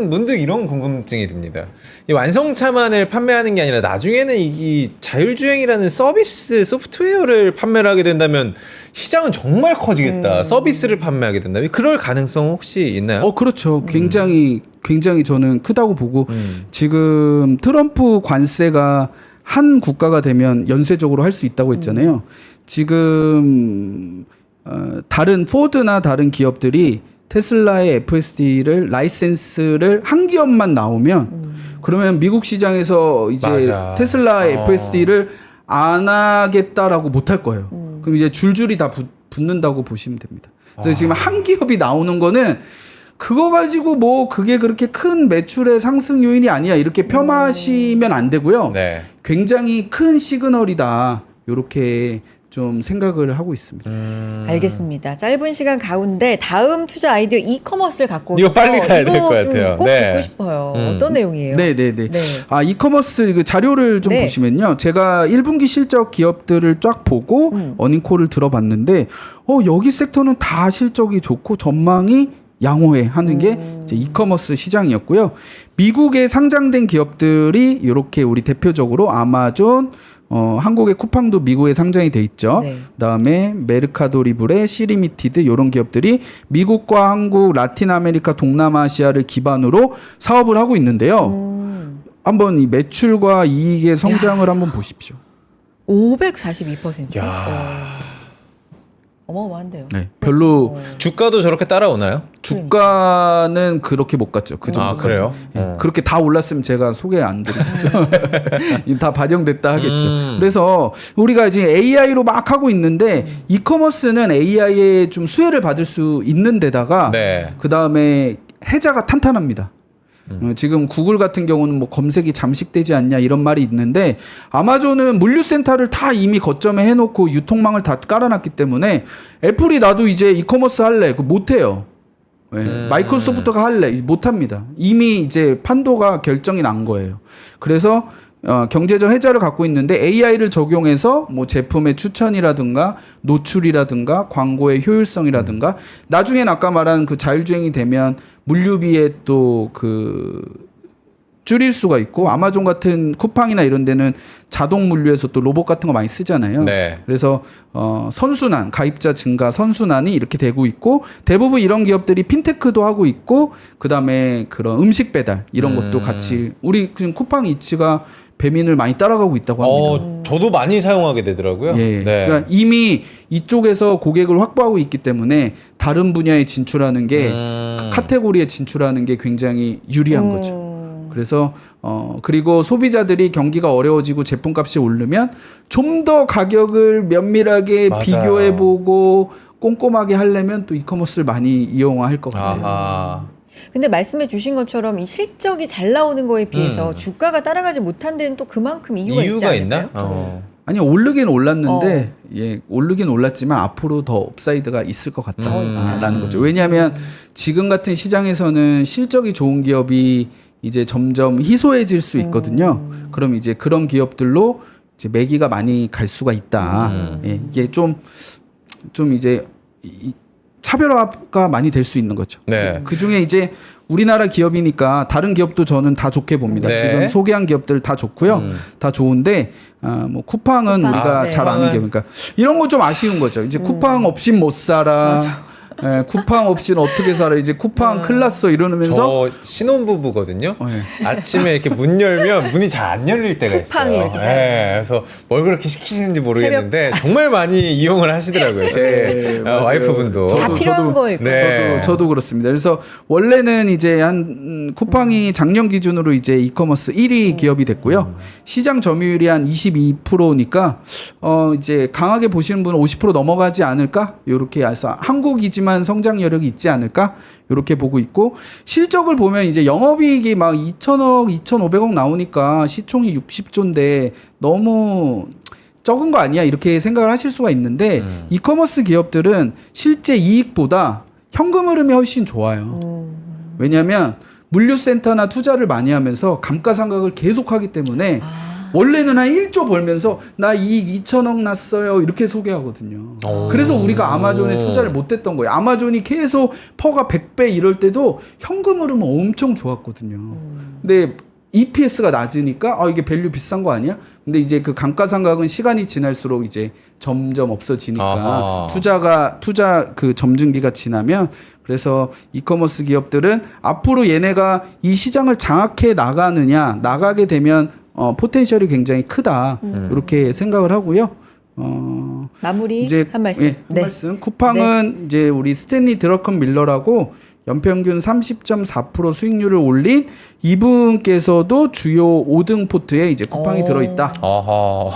Speaker 1: 문득 이런 궁금증이 듭니다. 이 완성차만을 판매하는 게 아니라 나중에는 이 자율주행이라는 서비스 소프트웨어를 판매를 하게 된다면 시장은 정말 커지겠다. 서비스를 판매하게 된다면 그럴 가능성 혹시 있나요?
Speaker 3: 그렇죠. 굉장히 저는 크다고 보고 지금 트럼프 관세가 한 국가가 되면 연쇄적으로 할 수 있다고 했잖아요. 지금 다른 포드나 다른 기업들이 테슬라의 FSD를 라이센스를 한 기업만 나오면 그러면 미국 시장에서 이제
Speaker 1: 맞아.
Speaker 3: 테슬라의 FSD를 안 하겠다라고 못 할 거예요. 그럼 이제 줄줄이 다 붙는다고 보시면 됩니다. 그래서 지금 한 기업이 나오는 거는 그거 가지고 뭐 그게 그렇게 큰 매출의 상승 요인이 아니야 이렇게 폄하하시면 안 되고요.
Speaker 1: 네.
Speaker 3: 굉장히 큰 시그널이다 이렇게 좀 생각을 하고 있습니다.
Speaker 2: 알겠습니다. 짧은 시간 가운데 다음 투자 아이디어 이커머스를 갖고
Speaker 1: 이거
Speaker 2: 오셔서
Speaker 1: 빨리 가야 될 것
Speaker 2: 이거 좀
Speaker 1: 같아요.
Speaker 2: 꼭
Speaker 1: 네.
Speaker 2: 듣고 싶어요. 어떤 내용이에요?
Speaker 3: 네네네.
Speaker 2: 네.
Speaker 3: 이커머스 그 자료를 좀
Speaker 2: 네.
Speaker 3: 보시면요. 제가 1분기 실적 기업들을 쫙 보고 어닝콜을 들어봤는데 여기 섹터는 다 실적이 좋고 전망이 양호해 하는 게 이제 이커머스 시장이었고요. 미국에 상장된 기업들이 이렇게 우리 대표적으로 아마존, 한국의 쿠팡도 미국에 상장이 돼 있죠.
Speaker 2: 네.
Speaker 3: 그다음에 메르카도 리브레, 시리미티드 이런 기업들이 미국과 한국, 라틴 아메리카, 동남아시아를 기반으로 사업을 하고 있는데요. 한번 이 매출과 이익의 성장을 한번 보십시오.
Speaker 2: 542%.
Speaker 1: 야.
Speaker 2: 어마어마한데요.
Speaker 3: 네, 별로
Speaker 1: 주가도 저렇게 따라오나요?
Speaker 3: 주가는 그렇게 못 갔죠. 그 정도.
Speaker 1: 그래요?
Speaker 3: 그렇게 다 올랐으면 제가 소개 안 드리겠죠. 다 반영됐다 하겠죠. 그래서 우리가 이제 AI로 막 하고 있는데 이커머스는 AI에 좀 수혜를 받을 수 있는 데다가
Speaker 1: 네.
Speaker 3: 그 다음에 해자가 탄탄합니다. 지금 구글 같은 경우는 뭐 검색이 잠식되지 않냐 이런 말이 있는데 아마존은 물류센터를 다 이미 거점에 해놓고 유통망을 다 깔아놨기 때문에 애플이 나도 이제 이커머스 할래 그거 못해요. 네. 마이크로소프트가 할래 못합니다. 이미 이제 판도가 결정이 난 거예요. 그래서 경제적 해자를 갖고 있는데 AI를 적용해서 뭐 제품의 추천이라든가 노출이라든가 광고의 효율성이라든가 나중엔 아까 말한 그 자율주행이 되면 물류비에 또 그 줄일 수가 있고 아마존 같은 쿠팡이나 이런 데는 자동 물류에서 또 로봇 같은 거 많이 쓰잖아요.
Speaker 1: 네.
Speaker 3: 그래서 선순환, 가입자 증가 선순환이 이렇게 되고 있고 대부분 이런 기업들이 핀테크도 하고 있고 그다음에 그런 음식 배달 이런 것도 같이 우리 지금 쿠팡 이츠가 배민을 많이 따라가고 있다고 합니다.
Speaker 1: 저도 많이 사용하게 되더라고요.
Speaker 3: 예.
Speaker 1: 네.
Speaker 3: 그러니까 이미 이쪽에서 고객을 확보하고 있기 때문에 다른 분야에 진출하는 게 카테고리에 진출하는 게 굉장히 유리한 거죠. 그래서 그리고 소비자들이 경기가 어려워지고 제품값이 오르면 좀 더 가격을 면밀하게
Speaker 1: 맞아요.
Speaker 3: 비교해보고 꼼꼼하게 하려면 또 이커머스를 많이 이용할 것 같아요.
Speaker 1: 아하.
Speaker 2: 근데 말씀해 주신 것처럼 이 실적이 잘 나오는 거에 비해서 주가가 따라가지 못한 데는 또 그만큼 이유가 있지
Speaker 1: 있나?
Speaker 2: 않을까요?
Speaker 3: 아니 오르긴 올랐는데 예 오르긴 올랐지만 앞으로 더 업사이드가 있을 것 같다라는 거죠. 왜냐하면 지금 같은 시장에서는 실적이 좋은 기업이 이제 점점 희소해질 수 있거든요. 그럼 이제 그런 기업들로 이제 매기가 많이 갈 수가 있다. 예, 이게 좀 이제 차별화가 많이 될 수 있는 거죠.
Speaker 1: 네.
Speaker 3: 그 중에 이제 우리나라 기업이니까 다른 기업도 저는 다 좋게 봅니다.
Speaker 1: 네.
Speaker 3: 지금 소개한 기업들 다 좋고요. 다 좋은데 뭐 쿠팡은
Speaker 2: 쿠팡.
Speaker 3: 우리가
Speaker 2: 네.
Speaker 3: 잘 아는 기업이니까 이런 거 좀 아쉬운 거죠. 이제 쿠팡 없인 못 살아. 예, 쿠팡 없이는 어떻게 살아? 이제 쿠팡 큰일 났어 이러면서
Speaker 1: 저 신혼부부거든요. 아침에 이렇게 문 열면 문이 잘 안 열릴 때가
Speaker 2: 쿠팡이
Speaker 1: 있어요.
Speaker 2: 이렇게
Speaker 1: 네, 그래서 뭘 그렇게 시키시는지 모르겠는데 정말 많이 이용을 하시더라고요. 제
Speaker 3: 네, 맞아요.
Speaker 1: 와이프분도.
Speaker 2: 다 필요한 거일 거예요.
Speaker 1: 네.
Speaker 3: 저도 그렇습니다. 그래서 원래는 이제 한 쿠팡이 작년 기준으로 이제 이커머스 1위 기업이 됐고요. 시장 점유율이 한 22%니까 이제 강하게 보시는 분은 50% 넘어가지 않을까? 요렇게 해서 한국이지만 성장 여력이 있지 않을까? 요렇게 보고 있고 실적을 보면 이제 영업이익이 막 2,000억, 2,500억 나오니까 시총이 60조인데 너무 적은 거 아니야? 이렇게 생각을 하실 수가 있는데 이커머스 기업들은 실제 이익보다 현금 흐름이 훨씬 좋아요. 왜냐하면 물류센터나 투자를 많이 하면서 감가상각을 계속하기 때문에 원래는 한 1조 벌면서 나 이익 2천억 났어요 이렇게 소개하거든요. 그래서 우리가 아마존에 투자를 못했던 거예요. 아마존이 계속 퍼가 100배 이럴 때도 현금 흐름은 엄청 좋았거든요. 근데 EPS가 낮으니까 이게 밸류 비싼 거 아니야? 근데 이제 그 감가상각은 시간이 지날수록 이제 점점 없어지니까
Speaker 1: 아하.
Speaker 3: 투자 그 점증기가 지나면 그래서 이커머스 기업들은 앞으로 얘네가 이 시장을 장악해 나가게 되면 포텐셜이 굉장히 크다 이렇게 생각을 하고요.
Speaker 2: 마무리
Speaker 3: 이제
Speaker 2: 한 말씀.
Speaker 3: 예, 한 말씀. 쿠팡은 이제 우리 스탠리 드러컨 밀러라고 연평균 30.4% 수익률을 올린 이분께서도 주요 5등 포트에 이제 쿠팡이 들어있다.
Speaker 1: 아하.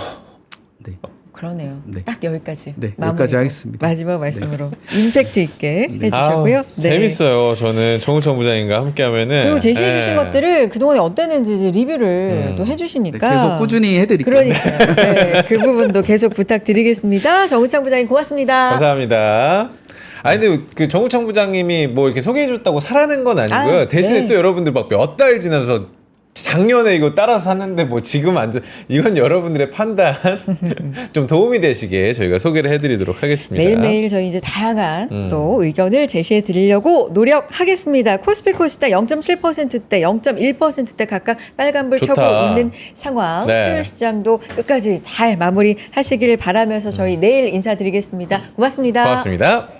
Speaker 3: 네.
Speaker 2: 그러네요.
Speaker 3: 네.
Speaker 2: 딱 여기까지.
Speaker 3: 네,
Speaker 2: 마무리로.
Speaker 3: 여기까지 하겠습니다.
Speaker 2: 마지막 말씀으로 임팩트 있게
Speaker 3: 네.
Speaker 2: 해주셨고요.
Speaker 1: 아우, 재밌어요. 저는 정우청 부장님과 함께하면은
Speaker 2: 그리고 제시해 주신
Speaker 1: 예.
Speaker 2: 것들을 그동안에 어땠는지 이제 리뷰를 또 해주시니까
Speaker 3: 네, 계속 꾸준히 해드릴게요.
Speaker 2: 그러니까요. 네, 그 부분도 계속 부탁드리겠습니다. 정우창 부장님 고맙습니다.
Speaker 1: 감사합니다. 아니 근데 그 정우청 부장님이 뭐 이렇게 소개해줬다고 사라는 건 아니고요. 대신에
Speaker 2: 네.
Speaker 1: 또 여러분들 막 몇 달 지나서 작년에 이거 따라서 샀는데 뭐 지금 안 좋. 이건 여러분들의 판단 좀 도움이 되시게 저희가 소개를 해드리도록 하겠습니다.
Speaker 2: 매일매일 저희 이제 다양한 또 의견을 제시해 드리려고 노력하겠습니다. 코스피 코스닥 0.7%대, 0.1%대 각각 빨간불
Speaker 1: 좋다.
Speaker 2: 켜고 있는 상황.
Speaker 1: 네.
Speaker 2: 수요일 시장도 끝까지 잘 마무리하시길 바라면서 저희 내일 인사드리겠습니다. 고맙습니다.
Speaker 1: 고맙습니다.